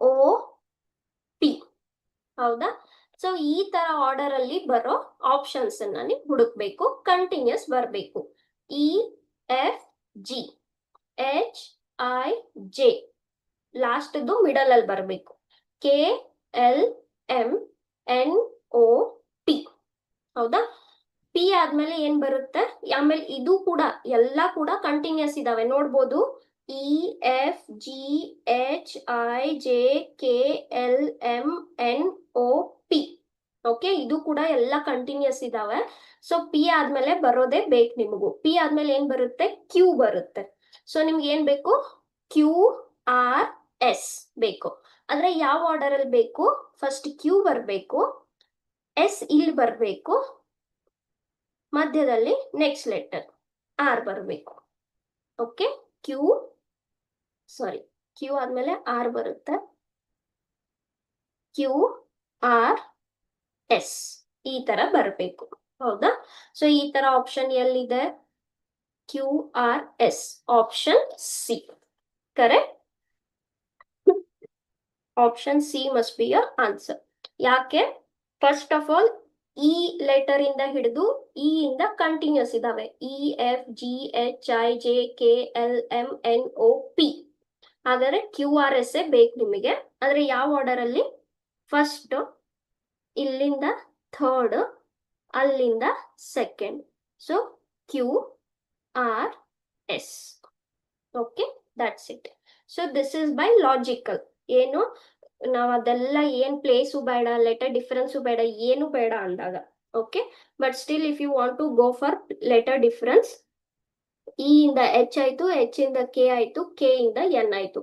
O P. ಹೌದಾ? ಸೊ ಈ ತರ ಆರ್ಡರ್ ಅಲ್ಲಿ ಬರೋ ಆಪ್ಷನ್ಸ್ ಅನ್ನ ನೀವು ಹುಡುಕ್ಬೇಕು, ಕಂಟಿನ್ಯೂಸ್ ಬರಬೇಕು. E F G, H I J, last middle ಅಲ್ಲಿ ಬರಬೇಕು. K L M N O P. ಹೌದಾ? ಪಿ ಆದ್ಮೇಲೆ ಏನ್ ಬರುತ್ತೆ? ಆಮೇಲೆ ಇದು ಕೂಡ ಎಲ್ಲ ಕೂಡ ಕಂಟಿನ್ಯೂಸ್ ಇದಾವೆ, ನೋಡ್ಬೋದು. E F G H I J K L M N O P. Okay, ಇದು ಕೂಡ ಎಲ್ಲ ಕಂಟಿನ್ಯೂಸ್ ಇದಾವೆ. ಸೊ ಪಿ ಆದ್ಮೇಲೆ ಬರೋದೇ ಬೇಕು ನಿಮಗೂ. ಪಿ ಆದ್ಮೇಲೆ ಏನ್ ಬರುತ್ತೆ? ಕ್ಯೂ ಬರುತ್ತೆ. ಸೊ ನಿಮ್ಗೆ ಏನ್ ಬೇಕು? ಕ್ಯೂ ಆರ್ ಎಸ್ ಬೇಕು. ಆದ್ರೆ ಯಾವ ಆರ್ಡರ್ ಅಲ್ಲಿ ಬೇಕು? ಫಸ್ಟ್ ಕ್ಯೂ ಬರ್ಬೇಕು, ಎಸ್ ಇಲ್ಲಿ ಬರ್ಬೇಕು, ಮಧ್ಯದಲ್ಲಿ ನೆಕ್ಸ್ಟ್ ಲೆಟರ್ ಆರ್ ಬರಬೇಕು. ಓಕೆ, ಕ್ಯೂ ಆದ್ಮೇಲೆ ಆರ್ ಬರುತ್ತೆ, ಕ್ಯೂ ಆರ್ ಎಸ್ ಈ ತರ ಬರಬೇಕು. ಹೌದಾ? ಸೊ ಈ ತರ ಆಪ್ಷನ್ ಎಲ್ಲಿದೆ? Q R S, option C correct. Option C must be your answer. ಯಾಕೆ? First of all E letter ಇಂದ ಹಿಡಿದು ಇ ಇಂದ ಕಂಟಿನ್ಯೂಸ್ ಇದಾವೆ, E F G H I J K L M N O P. ಹಾಗಾದ್ರೆ Q R S ಬೇಕು ನಿಮಗೆ. ಆದ್ರೆ ಯಾವ ಆರ್ಡರ್ ಅಲ್ಲಿ? ಫಸ್ಟ್, ಇಲ್ಲಿಂದ ಥರ್ಡ್, ಅಲ್ಲಿಂದ second. So Q R S. Okay, that's it. So this is by logical. ಏನು ನಾವ್ ಅದೆಲ್ಲ ಏನ್ ಪ್ಲೇಸು ಬೇಡ, ಲೆಟರ್ ಡಿಫರೆನ್ಸು ಬೇಡ, ಏನು ಬೇಡ ಅಂದಾಗ. Okay, but still if you want to go for letter difference, E ಇಂದ ಎಚ್ ಆಯ್ತು, ಎಚ್ ಇಂದ ಕೆ ಆಯ್ತು, ಕೆ ಇಂದ ಎನ್ ಆಯ್ತು.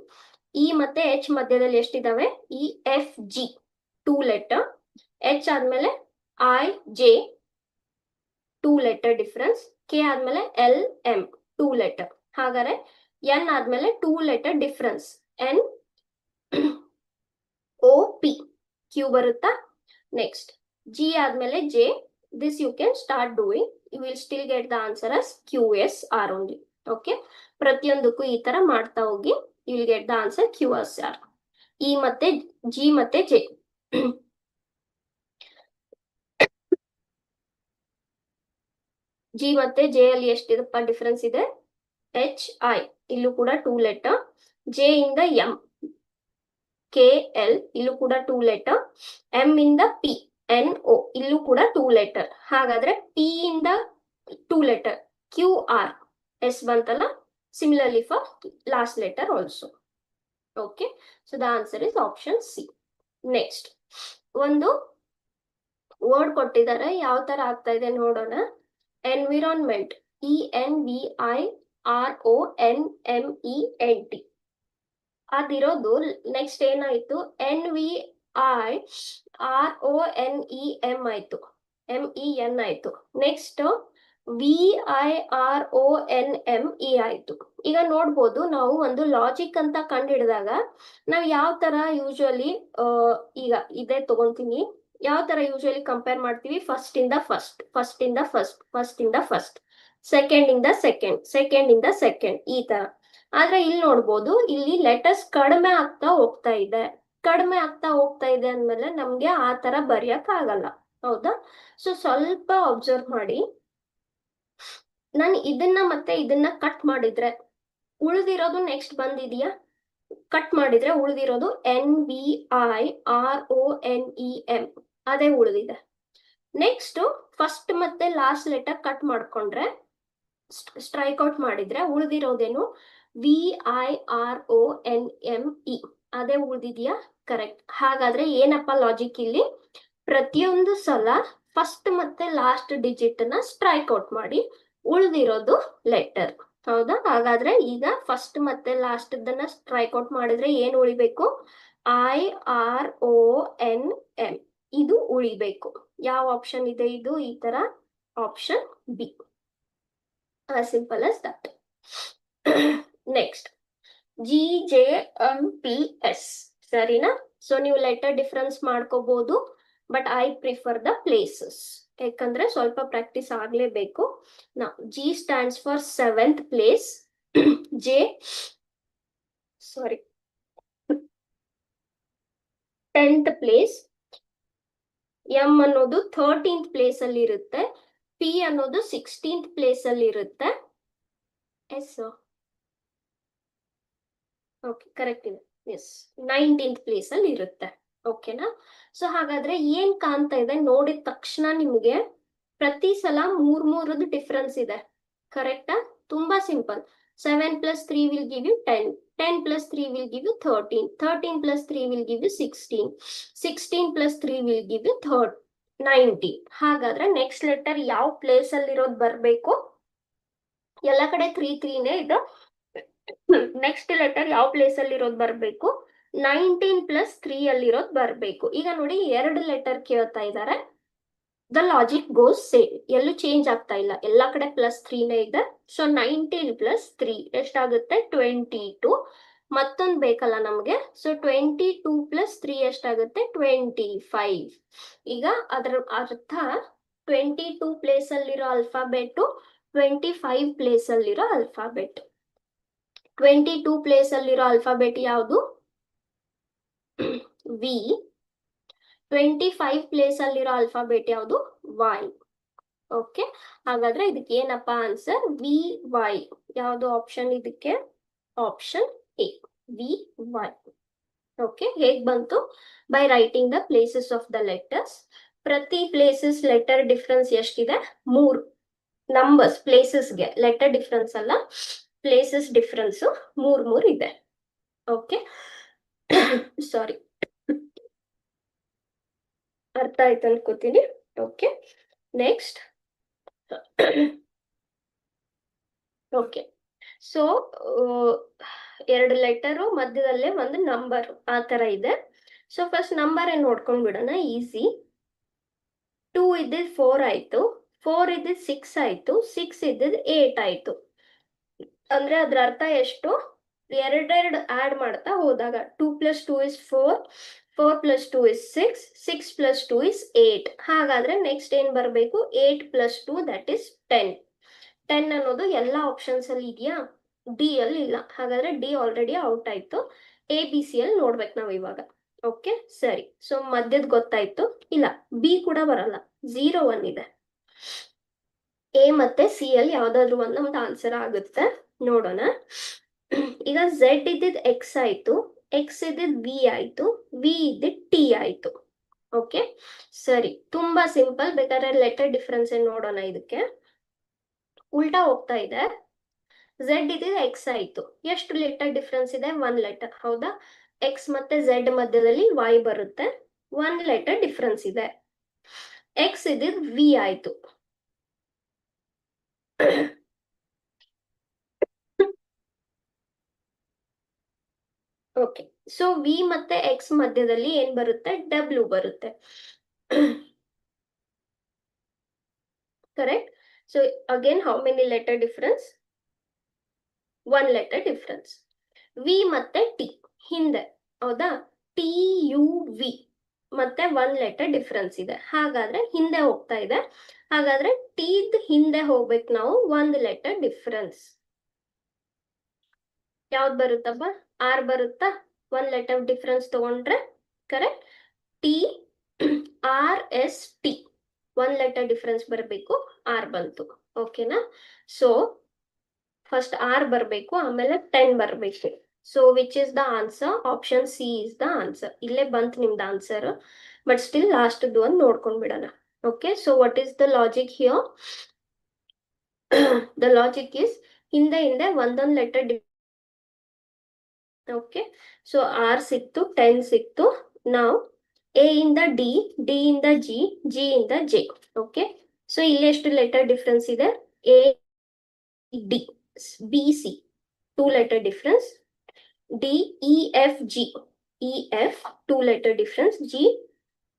ಇ ಮತ್ತೆ ಎಚ್ ಮಧ್ಯದಲ್ಲಿ ಎಷ್ಟಿದಾವೆ? E F G 2 letter, H ಆದ್ಮೇಲೆ I J 2 letter difference, K ಆದ್ಮೇಲೆ ಎಲ್ ಎಂ 2 ಲೆಟರ್. ಹಾಗಾದ್ರೆ ಎನ್ ಆದ್ಮೇಲೆ 2 letter difference, N O P, Q ಬರುತ್ತಾ? ನೆಕ್ಸ್ಟ್ ಜಿ ಆದ್ಮೇಲೆ J, this you can start doing, you will still get the answer as Q S R only. Okay, ಪ್ರತಿಯೊಂದಕ್ಕೂ ಈ ತರ ಮಾಡ್ತಾ ಹೋಗಿ, you will get the answer Q S R. E ಮತ್ತೆ G ಮತ್ತೆ J. G ಮತ್ತೆ J ಅಲ್ಲಿ ಎಷ್ಟಿದಪ್ಪ ಡಿಫ್ರೆನ್ಸ್ ಇದೆ, ಎಚ್ ಐ, ಇಲ್ಲೂ ಕೂಡ 2 ಲೆಟರ್. ಜೆ ಇಂದ ಎಂ, ಕೆ ಎಲ್, ಇಲ್ಲೂ ಕೂಡ 2 ಲೆಟರ್. ಎಂ ಇಂದ ಪಿ, ಎನ್ ಒ, ಇಲ್ಲೂ ಕೂಡ 2 ಲೆಟರ್. ಹಾಗಾದ್ರೆ ಪಿ ಇಂದ 2 ಲೆಟರ್, ಕ್ಯೂ ಆರ್, ಎಸ್ ಬಂತಲ್ಲ. Similarly for last letter also. Okay, so the answer is option C. Next ಒಂದು ವರ್ಡ್ ಕೊಟ್ಟಿದ್ದಾರೆ, ಯಾವ ತರ ಆಗ್ತಾ ಇದೆ ನೋಡೋಣ. ಎನ್ವಿರಾನ್ಮೆಂಟ್, ENVIRONMENT, ಅದಿರೋದು ನೆಕ್ಸ್ಟ್ ಏನಾಯ್ತು, NVIRONEM ಆಯ್ತು, MEN ಆಯ್ತು. ನೆಕ್ಸ್ಟ್ VIRONME ಆಯ್ತು. ಈಗ ನೋಡ್ಬೋದು, ನಾವು ಒಂದು ಲಾಜಿಕ್ ಅಂತ ಕಂಡಿಡಿದಾಗ ನಾವು ಯಾವ ತರ ಯೂಶುವಲಿ, ಈಗ ಇದೇ ತಗೊಂತೀನಿ, ಯಾವ ತರ ಯೂಶುವಲಿ ಕಂಪೇರ್ ಮಾಡ್ತೀವಿ, ಫಸ್ಟ್ ಇಂದ ಫಸ್ಟ್, ಫಸ್ಟ್ ಇಂದ ಫಸ್ಟ್, ಫಸ್ಟ್ ಇಂದ ಫಸ್ಟ್, ಸೆಕೆಂಡ್ ಇಂದ ಸೆಕೆಂಡ್, ಸೆಕೆಂಡ್ ಇಂದ ಸೆಕೆಂಡ್, ಈ ತರ. ಆದ್ರೆ ಇಲ್ಲಿ ನೋಡ್ಬೋದು, ಇಲ್ಲಿ ಲೆಟರ್ಸ್ ಕಡಿಮೆ ಆಗ್ತಾ ಹೋಗ್ತಾ ಇದೆ. ಕಡಿಮೆ ಆಗ್ತಾ ಹೋಗ್ತಾ ಇದೆ ಅಂದ್ಮೇಲೆ ನಮ್ಗೆ ಆ ತರ ಬರೆಯಕ್ ಆಗಲ್ಲ, ಹೌದಾ? ಸೊ ಸ್ವಲ್ಪ ಅಬ್ಸರ್ವ್ ಮಾಡಿ. ನಾನು ಇದನ್ನ ಮತ್ತೆ ಇದನ್ನ ಕಟ್ ಮಾಡಿದ್ರೆ ಉಳಿದಿರೋದು ನೆಕ್ಸ್ಟ್ ಬಂದಿದ್ಯಾ, ಕಟ್ ಮಾಡಿದ್ರೆ ಉಳಿದಿರೋದು NVIRONEM, ಅದೇ ಉಳಿದಿದೆ. ನೆಕ್ಸ್ಟ್ ಫಸ್ಟ್ ಮತ್ತೆ ಲಾಸ್ಟ್ ಲೆಟರ್ ಕಟ್ ಮಾಡ್ಕೊಂಡ್ರೆ, ಸ್ಟ್ರೈಕ್ ಔಟ್ ಮಾಡಿದ್ರೆ ಉಳಿದಿರೋದೇನು, VIRONME, ಅದೇ ಉಳಿದಿದ್ಯಾ? ಕರೆಕ್ಟ್. ಹಾಗಾದ್ರೆ ಏನಪ್ಪ ಲಾಜಿಕ್ ಇಲ್ಲಿ, ಪ್ರತಿಯೊಂದು ಸಲ ಫಸ್ಟ್ ಮತ್ತೆ ಲಾಸ್ಟ್ ಡಿಜಿಟ್ ನ ಸ್ಟ್ರೈಕ್ ಔಟ್ ಮಾಡಿ ಉಳಿದಿರೋದು ಲೆಟರ್, ಹೌದಾ? ಹಾಗಾದ್ರೆ ಈಗ ಫಸ್ಟ್ ಮತ್ತೆ ಲಾಸ್ಟ್ ದನ್ನ ಸ್ಟ್ರೈಕ್ ಔಟ್ ಮಾಡಿದ್ರೆ ಏನ್ ಉಳಿಬೇಕು, IRONM, ಇದು ಉಳಿಬೇಕು. ಯಾವ ಆಪ್ಷನ್ ಇದೆ ಇದು? ಈ ತರ, option B. as simple as that. Next GJMPS, ಸರಿನಾ? ಸೊ ನೀವು ಲೆಟರ್ ಡಿಫ್ರೆನ್ಸ್ ಮಾಡ್ಕೋಬಹುದು, but I prefer the places, ಯಾಕಂದ್ರೆ ಸ್ವಲ್ಪ ಪ್ರಾಕ್ಟೀಸ್ ಆಗ್ಲೇಬೇಕು. ನಾವು G stands for 7th place, J 10th place, M ಅನ್ನೋದು 13th ಪ್ಲೇಸ್ ಅಲ್ಲಿ ಇರುತ್ತೆ, P ಅನ್ನೋದು 16th ಪ್ಲೇಸ್ ಅಲ್ಲಿ ಇರುತ್ತೆ, ಎಸ್ ಓಕೆ ಕರೆಕ್ಟ್ ಇದೆ, ಎಸ್ 19th ಪ್ಲೇಸ್ ಅಲ್ಲಿ ಇರುತ್ತೆ. ಓಕೆನಾ? ಸೊ ಹಾಗಾದ್ರೆ ಏನ್ ಕಾಣ್ತಾ ಇದೆ ನೋಡಿದ ತಕ್ಷಣ ನಿಮ್ಗೆ, ಪ್ರತಿ ಸಲ ಮೂರದು ಡಿಫ್ರೆನ್ಸ್ ಇದೆ, ಕರೆಕ್ಟಾ? ತುಂಬಾ simple. 7 + 3 will give you 10, 10 + 3 will give you 13, 13 + 3 will give you 16, 16 + 3 will give you 90. ಹಾಗಾದ್ರೆ ನೆಕ್ಸ್ಟ್ ಲೆಟರ್ ಯಾವ ಪ್ಲೇಸ್ ಅಲ್ಲಿ ಇರೋದು ಬರ್ಬೇಕು? ಎಲ್ಲ ಕಡೆ 3 ಇದೆ. ನೆಕ್ಸ್ಟ್ ಲೆಟರ್ ಯಾವ ಪ್ಲೇಸ್ ಅಲ್ಲಿ ಇರೋದು ಬರ್ಬೇಕು? 19 + 3 ಅಲ್ಲಿ ಇರೋದು ಬರ್ಬೇಕು. ಈಗ ನೋಡಿ, 2 ಲೆಟರ್ ಕೇಳ್ತಾ ಇದ್ದಾರೆ. ದ ಲಾಜಿಕ್ ಗೋಸ್ ಸೇಮ್, ಎಲ್ಲೂ ಚೇಂಜ್ ಆಗ್ತಾ ಇಲ್ಲ, ಎಲ್ಲಾ ಕಡೆ +3 ಇದೆ. ಸೊ 19 + 3 ಎಷ್ಟಾಗುತ್ತೆ? 22. ಮತ್ತೊಂದು ಬೇಕಲ್ಲ ನಮ್ಗೆ, ಸೊ 22 + 3 ಎಷ್ಟಾಗುತ್ತೆ? 25. ಈಗ ಅದರ ಅರ್ಥ 22 ಪ್ಲೇಸ್ ಅಲ್ಲಿರೋ ಅಲ್ಫಾಬೆಟ್, 25 ಪ್ಲೇಸ್ ಅಲ್ಲಿರೋ ಅಲ್ಫಾಬೆಟ್. 22 ಪ್ಲೇಸ್ ಅಲ್ಲಿರೋ ಅಲ್ಫಾಬೆಟ್ ಯಾವುದು? ವಿ. 25 ಪ್ಲೇಸ್ ಅಲ್ಲಿರೋ ಅಲ್ಫಾಬೆಟ್ ಯಾವುದು? ವೈ. ಓಕೆ, ಹಾಗಾದ್ರೆ ಇದಕ್ಕೆ ಏನಪ್ಪಾ ಆನ್ಸರ್? VY. ಯಾವುದು ಆಪ್ಷನ್ ಇದಕ್ಕೆ? Option A, VY. ಓಕೆ, ಹೇಗ್ ಬಂತು? By writing the places of the letters. ಪ್ರತಿ ಪ್ಲೇಸಸ್ ಲೆಟರ್ ಡಿಫ್ರೆನ್ಸ್ ಎಷ್ಟಿದೆ? 3 ನಂಬರ್ಸ್. ಪ್ಲೇಸಸ್ಗೆ ಲೆಟರ್ ಡಿಫ್ರೆನ್ಸ್ ಅಲ್ಲ, ಪ್ಲೇಸಸ್ ಡಿಫ್ರೆನ್ಸ್ 3 ಇದೆ. ಓಕೆ, ಸಾರಿ, ಅರ್ಥ ಆಯ್ತು ಅನ್ಕೋತೀನಿ. Okay, next. Okay, so 2 letter, ಮಧ್ಯದಲ್ಲೇ ಒಂದು ನಂಬರ್, ಆ ತರ ಇದೆ. ಸೊ ಫಸ್ಟ್ ನಂಬರ್ ಏನ್ ನೋಡ್ಕೊಂಡ್ ಬಿಡೋಣ, ಈಸಿ. 2 ಇದ್ದಿದ್ 4 ಆಯ್ತು, 4 ಇದ್ದಿದ್ 6 ಆಯ್ತು, 6 ಇದ್ದಿದ್ 8 ಆಯ್ತು. ಅಂದ್ರೆ ಅದ್ರ ಅರ್ಥ ಎಷ್ಟು? ಎರಡೆರಡು ಆಡ್ ಮಾಡ್ತಾ ಹೋದಾಗ 2 + 2 is 4, 4 + 2 is 6, 6 + 2 is 8. ಹಾಗಾದ್ರೆ ನೆಕ್ಸ್ಟ್ ಏನ್ ಬರ್ಬೇಕು? 8 + 2 that is 10. 10 ಅನ್ನೋದು ಎಲ್ಲ ಆಪ್ಷನ್ಸ್ ಅಲ್ಲಿ ಇದೆಯಾ? ಡಿ ಅಲ್ಲಿ ಇಲ್ಲ. ಹಾಗಾದ್ರೆ ಡಿ ಆಲ್ರೆಡಿ ಔಟ್ ಆಯ್ತು. ABC ಅಲ್ಲಿ ನೋಡ್ಬೇಕು ನಾವು ಇವಾಗ. ಓಕೆ, ಸರಿ. ಸೊ ಮಧ್ಯದ ಗೊತ್ತಾಯ್ತು. ಇಲ್ಲ, ಬಿ ಕೂಡ ಬರಲ್ಲ, 0 1 ಇದೆ. ಎ ಮತ್ತೆ ಸಿ ಅಲ್ಲಿ ಯಾವ್ದಾದ್ರು ಒಂದು ನಮ್ದು ಆನ್ಸರ್ ಆಗುತ್ತೆ. ನೋಡೋಣ. ಈಗ ಝೆಡ್ ಇದ್ದಿದ್ ಎಕ್ಸ್ ಆಯ್ತು, ಎಕ್ಸ್ ಇದ್ದಿದ್ ವಿ ಆಯ್ತು, ವಿ ಇದ್ದಿದ್ ಟಿ ಆಯ್ತು. ಓಕೆ, ಸರಿ, ತುಂಬಾ ಸಿಂಪಲ್. ಬೇಕಾದ್ರೆ ಲೆಟರ್ ಡಿಫ್ರೆನ್ಸ್ ನೋಡೋಣ. ಇದಕ್ಕೆ ಉಲ್ಟಾ ಹೋಗ್ತಾ ಇದೆ. ಝೆಡ್ ಇದ್ದಿದ್ ಎಕ್ಸ್ ಆಯ್ತು, ಎಷ್ಟು ಲೆಟರ್ ಡಿಫ್ರೆನ್ಸ್ ಇದೆ? 1 ಲೆಟರ್. ಹೌದಾ? ಎಕ್ಸ್ ಮತ್ತೆ ಝೆಡ್ ಮಧ್ಯದಲ್ಲಿ ವೈ ಬರುತ್ತೆ, 1 ಲೆಟರ್ ಡಿಫ್ರೆನ್ಸ್ ಇದೆ. ಎಕ್ಸ್ ಇದ್ದಿದ್ ವಿ ಆಯ್ತು. ಓಕೆ, ಸೊ ವಿ ಮತ್ತೆ ಎಕ್ಸ್ ಮಧ್ಯದಲ್ಲಿ ಏನ್ ಬರುತ್ತೆ? ಡಬ್ಲ್ಯೂ ಬರುತ್ತೆ. Correct. So again how many letter difference? 1 letter difference. V ಮತ್ತೆ ಟಿ ಹಿಂದೆ, ಹೌದಾ? ಟಿ ಯು ವಿ ಮತ್ತೆ 1 ಲೆಟರ್ ಡಿಫ್ರೆನ್ಸ್ ಇದೆ, ಹಾಗಾದ್ರೆ ಹಿಂದೆ ಹೋಗ್ತಾ ಇದೆ. ಹಾಗಾದ್ರೆ ಟೀದ್ ಹಿಂದೆ ಹೋಗ್ಬೇಕು ನಾವು, 1 ಲೆಟರ್ ಡಿಫ್ರೆನ್ಸ್. ಯಾವ್ದು ಬರುತ್ತಪ್ಪ? ಆರ್ ಬರುತ್ತಾ? 1 ಲೆಟರ್ ಡಿಫ್ರೆನ್ಸ್ ತಗೊಂಡ್ರೆ. Correct. T R S T, 1 letter difference ಬರಬೇಕು, ಆರ್ ಬಂತು. ಓಕೆನಾ? ಸೊ ಫಸ್ಟ್ ಆರ್ ಬರಬೇಕು, ಆಮೇಲೆ 10 ಬರಬೇಕು. So which is the answer? Option C is the answer. ಇಲ್ಲೇ ಬಂತು ನಿಮ್ದು ಆನ್ಸರ್, ಬಟ್ ಸ್ಟಿಲ್ ಲಾಸ್ಟ್ ಒಂದು ನೋಡ್ಕೊಂಡ್ ಬಿಡೋಣ. Okay, so what is the logic here? The logic is ಹಿಂದೆ ಹಿಂದೆ ಒಂದೊಂದು ಲೆಟರ್. ಓಕೆ, ಸೊ ಆರ್ ಸಿಕ್ತು, 10 ಸಿಕ್ತು. ನಾವು ಎ ಇಂದ ಡಿ, ಡಿ ಇಂದ ಜಿ, ಜಿ ಇಂದ ಜೆ. ಓಕೆ, ಸೊ ಇಲ್ಲಿ ಎಷ್ಟು ಲೆಟರ್ ಡಿಫ್ರೆನ್ಸ್ ಇದೆ? A D, B C 2 letter difference, D E F G, E F 2 letter difference, G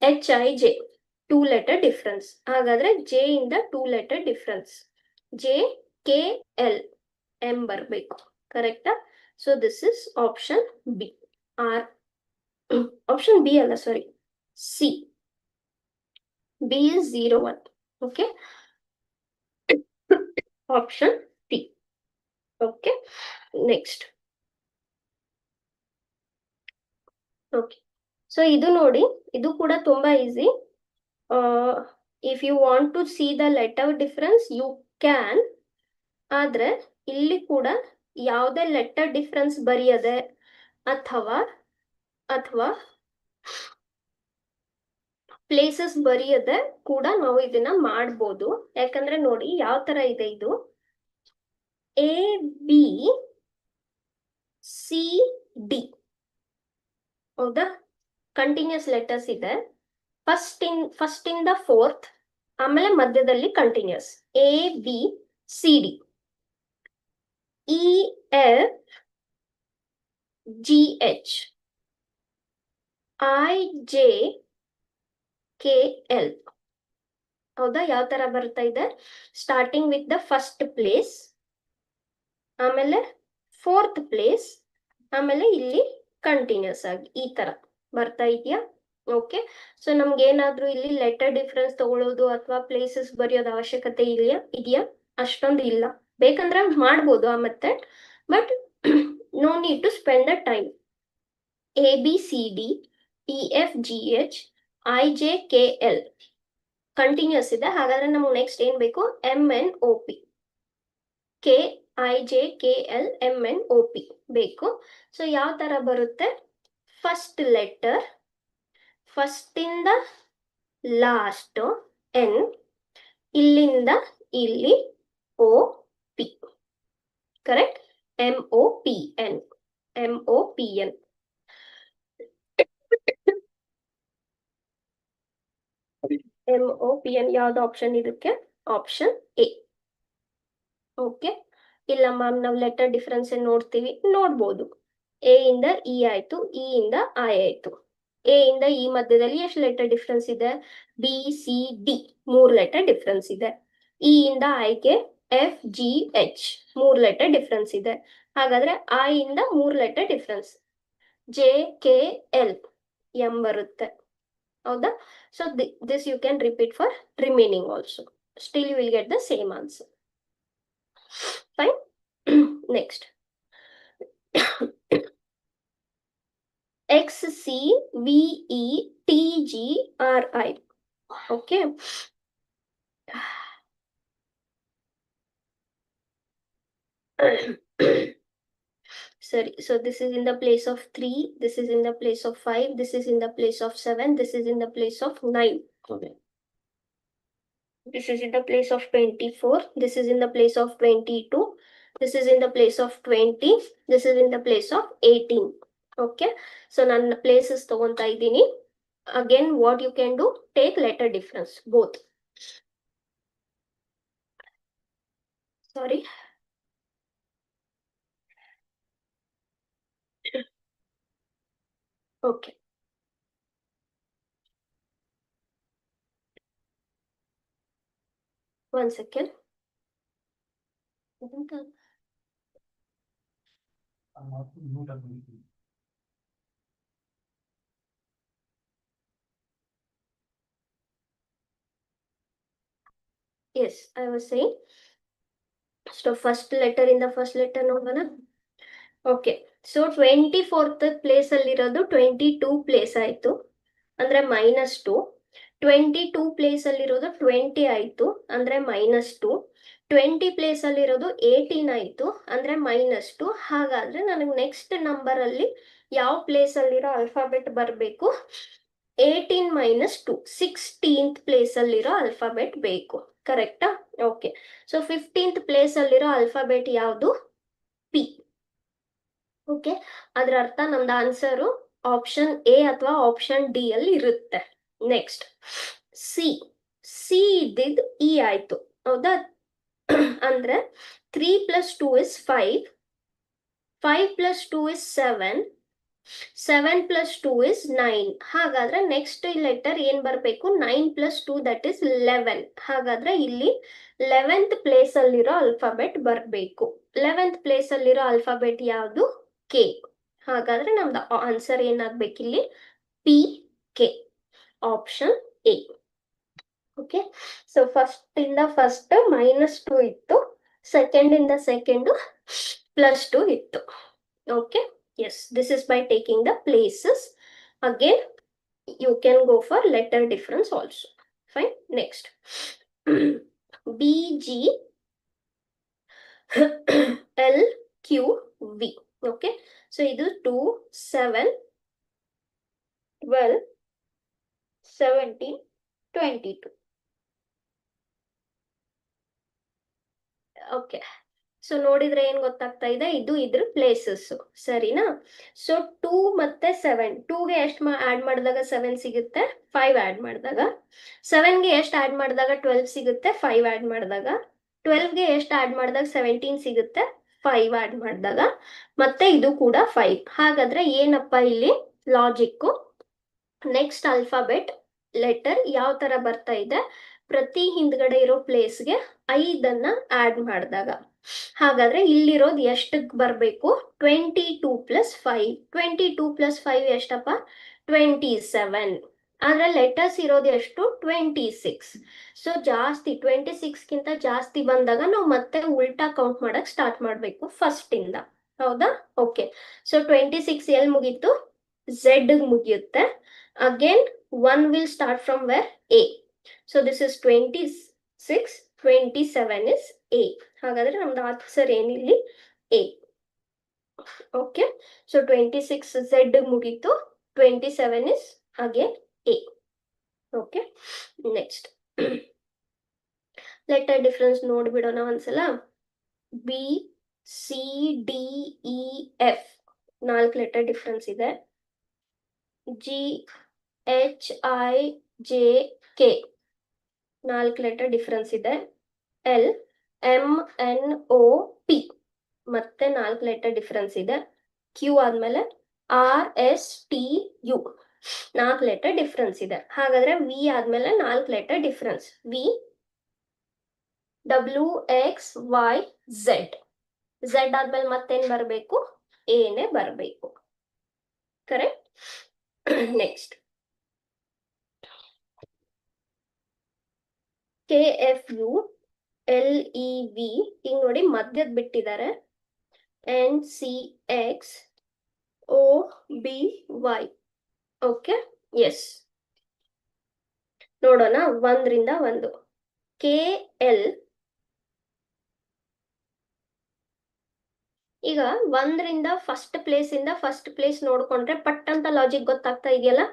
H I J 2 letter difference. ಹಾಗಾದ್ರೆ ಜೆ ಇಂದ 2 letter difference, J K L M ಬರಬೇಕು. ಕರೆಕ್ಟಾ? So this is option B. Or option B ಅಲ್ಲ, sorry, C. B is 01. Okay, option C. Okay, next. Okay, so ಇದು ನೋಡಿ, ಇದು ಕೂಡ ತುಂಬಾ easy. If you want to see the letter difference you can. ಆದ್ರೆ ಇಲ್ಲಿ ಕೂಡ ಯಾವುದೇ ಲೆಟರ್ ಡಿಫ್ರೆನ್ಸ್ ಬರೆಯದೆ ಅಥವಾ ಅಥವಾ ಪ್ಲೇಸಸ್ ಬರೆಯದೆ ಕೂಡ ನಾವು ಇದನ್ನ ಮಾಡ್ಬೋದು. ಯಾಕಂದ್ರೆ ನೋಡಿ ಯಾವ ತರ ಇದೆ ಇದು. ಎ ಬಿ ಸಿ ಡಿ, ಹೌದಾ? ಕಂಟಿನ್ಯೂಸ್ ಲೆಟರ್ಸ್ ಇದೆ. ಫಸ್ಟ್ ಇಂದ ಫೋರ್ತ್, ಆಮೇಲೆ ಮಧ್ಯದಲ್ಲಿ continuous. A B C D, E F G H, I J K L. ಹೌದಾ? ಯಾವ ತರ ಬರ್ತಾ ಇದೆ? Starting with the first place, ಆಮೇಲೆ ಫೋರ್ತ್ ಪ್ಲೇಸ್, ಆಮೇಲೆ ಇಲ್ಲಿ ಕಂಟಿನ್ಯೂಸ್ ಆಗಿ ಈ ತರ ಬರ್ತಾ ಇದೆಯಾ? ಓಕೆ, ಸೊ ನಮ್ಗೆ ಏನಾದ್ರೂ ಇಲ್ಲಿ ಲೆಟರ್ ಡಿಫ್ರೆನ್ಸ್ ತಗೊಳ್ಳೋದು ಅಥವಾ ಪ್ಲೇಸಸ್ ಬರೆಯೋದು ಅವಶ್ಯಕತೆ ಇದೆಯಾ? ಅಷ್ಟೊಂದು ಇಲ್ಲ. ಬೇಕಂದ್ರೆ ಮಾಡ್ಬೋದು ಆ method, but no need to spend the time. A B C D, E F G H, I J K L continuous ಇದೆ. ಹಾಗಾದ್ರೆ ನಮ್ಗೆ ನೆಕ್ಸ್ಟ್ ಏನ್ ಬೇಕು? M N O P, K I J K L M N O P ಬೇಕು. So ಯಾವ ತರ ಬರುತ್ತೆ? First letter, first ಇಂದ ಲಾಸ್ಟ್ ಎನ್, ಇಲ್ಲಿಂದ ಇಲ್ಲಿ O P. Correct. M O P N, M O P N. M O P N ಯಾವ್ದು option ಇದಕ್ಕೆ? Option A. Okay, ಇಲ್ಲ ಮ್ಯಾಮ್ ನಾವು ಲೆಟರ್ ಡಿಫ್ರೆನ್ಸ್ ನೋಡ್ತೀವಿ, ನೋಡ್ಬೋದು. ಎ ಇಂದ ಇ ಆಯ್ತು, ಇ ಇಂದ ಐ ಆಯ್ತು. ಎ ಇಂದ ಇ ಮಧ್ಯದಲ್ಲಿ ಎಷ್ಟು ಲೆಟರ್ ಡಿಫ್ರೆನ್ಸ್ ಇದೆ? B C D 3 letter difference ಇದೆ. ಇ ಇಂದ ಐಗೆ F G H 3 letter difference ಇದೆ. ಹಾಗಾದ್ರೆ ಐ ಇಂದ 3 letter difference, J K L M ಬರುತ್ತೆ. ಹೌದಾ? So this you can repeat for remaining also. Still you will get the same answer. Fine. Next, X C V E T G R I. Okay, Sorry, so this is in the place of 3, this is in the place of 5, this is in the place of 7, this is in the place of 9. Okay. This is in the place of 24, this is in the place of 22, this is in the place of 20, this is in the place of 18. Okay, so ನನ್ನ places ತಗೊಂತಾ ಇದ್ದೀನಿ. Again, what you can do, take letter difference both. Sorry. Okay. One second. Yes, I was saying. So first letter in the first letter ನೋಡೋಣ. Okay, so 24th place ಅಲ್ಲಿರೋದು 22 place ಆಯ್ತು, ಅಂದ್ರೆ -2. 22 place ಅಲ್ಲಿರೋದು 20 ಆಯ್ತು, ಅಂದ್ರೆ -2. 20 place ಅಲ್ಲಿರೋದು 18 ಆಯ್ತು, ಅಂದ್ರೆ -2. ಹಾಗಾದ್ರೆ ನನಗೆ next number ಅಲ್ಲಿ ಯಾವ ಪ್ಲೇಸ್ ಅಲ್ಲಿರೋ ಅಲ್ಫಾಬೆಟ್ ಬರಬೇಕು? 18 - 2, 16th place ಅಲ್ಲಿರೋ ಅಲ್ಫಾಬೆಟ್ ಬೇಕು. ಕರೆಕ್ಟಾ? ಓಕೆ, ಸೊ 15th place ಅಲ್ಲಿರೋ ಅಲ್ಫಾಬೆಟ್ ಯಾವುದು? ಪಿ. ಓಕೆ, ಅದ್ರ ಅರ್ಥ ನಮ್ದು ಆನ್ಸರು ಆಪ್ಷನ್ ಎ ಅಥವಾ ಆಪ್ಷನ್ ಡಿ ಅಲ್ಲಿ ಇರುತ್ತೆ. Next C. ಸಿ ಇದ್ದಿದ್ದು ಇ ಆಯ್ತು, ಹೌದಾ? ಅಂದ್ರೆ 3 + 2 is 5, 5 + 2 is 7, 7 + 2 is 9. ಹಾಗಾದ್ರೆ ನೆಕ್ಸ್ಟ್ ಲೆಟರ್ ಏನ್ ಬರಬೇಕು? 9 + 2 ದಟ್ ಇಸ್ 11. ಹಾಗಾದ್ರೆ ಇಲ್ಲಿ 11th place ಅಲ್ಲಿರೋ ಅಲ್ಫಾಬೆಟ್ ಬರಬೇಕು. 11th place ಅಲ್ಲಿರೋ ಅಲ್ಫಾಬೆಟ್ ಯಾವುದು? ಕೆ. ಹಾಗಾದ್ರೆ ನಮ್ದು ಆನ್ಸರ್ ಏನಾಗ್ಬೇಕಿಲ್ಲಿ? P K, option A. Okay, so first ಇಂದ ಫಸ್ಟ್ -2 ಇತ್ತು, ಸೆಕೆಂಡ್ ಇಂದ ಸೆಕೆಂಡ್ +2 ಇತ್ತು. Okay, yes, this is by taking the places. Again, you can go for letter difference also. Fine. Next, B G L Q V. Okay, so ಇದು 2 7 12 17 22. Okay, so ನೋಡಿದ್ರೆ ಏನ್ ಗೊತ್ತಾಗ್ತಾ ಇದೆ? ಇದು ಇದ್ರ ಪ್ಲೇಸಸ್, ಸರಿನಾ? ಸೊ 2 ಮತ್ತೆ 7, 2ಗೆ ಎಷ್ಟು ಆಡ್ ಮಾಡಿದಾಗ 7 ಸಿಗುತ್ತೆ? 5 ಆಡ್ ಮಾಡಿದಾಗ. 7ಗೆ ಎಷ್ಟು ಆಡ್ ಮಾಡಿದಾಗ 12 ಸಿಗುತ್ತೆ? 5 ಆಡ್ ಮಾಡಿದಾಗ. 12ಗೆ ಎಷ್ಟು ಆಡ್ ಮಾಡಿದಾಗ 17 ಸಿಗುತ್ತೆ? 5 ಆಡ್ ಮಾಡಿದಾಗ. ಮತ್ತೆ ಇದು ಕೂಡ 5. ಹಾಗಾದ್ರೆ ಏನಪ್ಪ ಇಲ್ಲಿ ಲಾಜಿಕ್? ನೆಕ್ಸ್ಟ್ ಅಲ್ಫಾಬೆಟ್ ಲೆಟರ್ ಯಾವ ತರ ಬರ್ತಾ ಇದೆ? ಪ್ರತಿ ಹಿಂದ್ಗಡೆ ಇರೋ ಪ್ಲೇಸ್ಗೆ 5ಅನ್ನ ಆಡ್ ಮಾಡಿದಾಗ. ಹಾಗಾದ್ರೆ ಇಲ್ಲಿರೋದು ಎಷ್ಟಕ್ಕೆ ಬರಬೇಕು? 22 + 5. 22 + 5 ಎಷ್ಟಪ್ಪ? 27. ಆದ್ರೆ ಲೆಟರ್ಸ್ ಇರೋದು ಎಷ್ಟು? 26. ಸೊ ಜಾಸ್ತಿ 26ಗಿಂತ ಜಾಸ್ತಿ ಬಂದಾಗ ನಾವು ಮತ್ತೆ ಉಲ್ಟಾ ಕೌಂಟ್ ಮಾಡಕ್ ಸ್ಟಾರ್ಟ್ ಮಾಡ್ಬೇಕು ಫಸ್ಟ್ ಇಂದ, ಹೌದಾ? ಓಕೆ, ಸೊ 26 ಎಲ್ಲಿ ಮುಗೀತು? ಝೆಡ್ ಮುಗಿಯುತ್ತೆ. Again 1 will start from where? A. So this is 26, 27 is A. ಹಾಗಾದ್ರೆ ನಮ್ದು ಆನ್ಸರ್ ಏನಿಲ್ಲಿ? A. ಓಕೆ, ಸೊ 26 Z ಮುಗೀತು, 27 is again A. ಓಕೆ, ನೆಕ್ಸ್ಟ್ ಲೆಟರ್ ಡಿಫರೆನ್ಸ್ ನೋಡ್ಬಿಡೋಣ ಒಂದ್ಸಲ. B C D E F 4 letter difference ಇದೆ. G H I J K 4 letter difference ಇದೆ. L M N O P ಮತ್ತೆ 4 ಲೆಟರ್ ಡಿಫರೆನ್ಸ್ ಇದೆ. Q ಆದ್ಮೇಲೆ R S T U 4 letter difference ಇದೆ. ಹಾಗಾದ್ರೆ V ಆದ್ಮೇಲೆ 4 letter difference. V W X Y Z. Z ಆದ್ಮೇಲೆ ಮತ್ತೇನ್ ಬರಬೇಕು? ಏನೇ ಬರಬೇಕು. ಕರೆಕ್ಟ್? ನೆಕ್ಸ್ಟ್ KFU LEV, ಈಗ ನೋಡಿ ಮಧ್ಯದ ಬಿಟ್ಟಿದ್ದಾರೆ. NCX OBY. ಓಕೆ, ಎಸ್, ನೋಡೋಣ 1ರಿಂದ 1. KL ಈಗ 1ರಿಂದ ಫಸ್ಟ್ ಪ್ಲೇಸ್ ಇಂದ ಫಸ್ಟ್ ಪ್ಲೇಸ್ ನೋಡ್ಕೊಂಡ್ರೆ ಪಟ್ ಅಂತ ಲಾಜಿಕ್ ಗೊತ್ತಾಗ್ತಾ ಇದೆಯಲ್ಲ.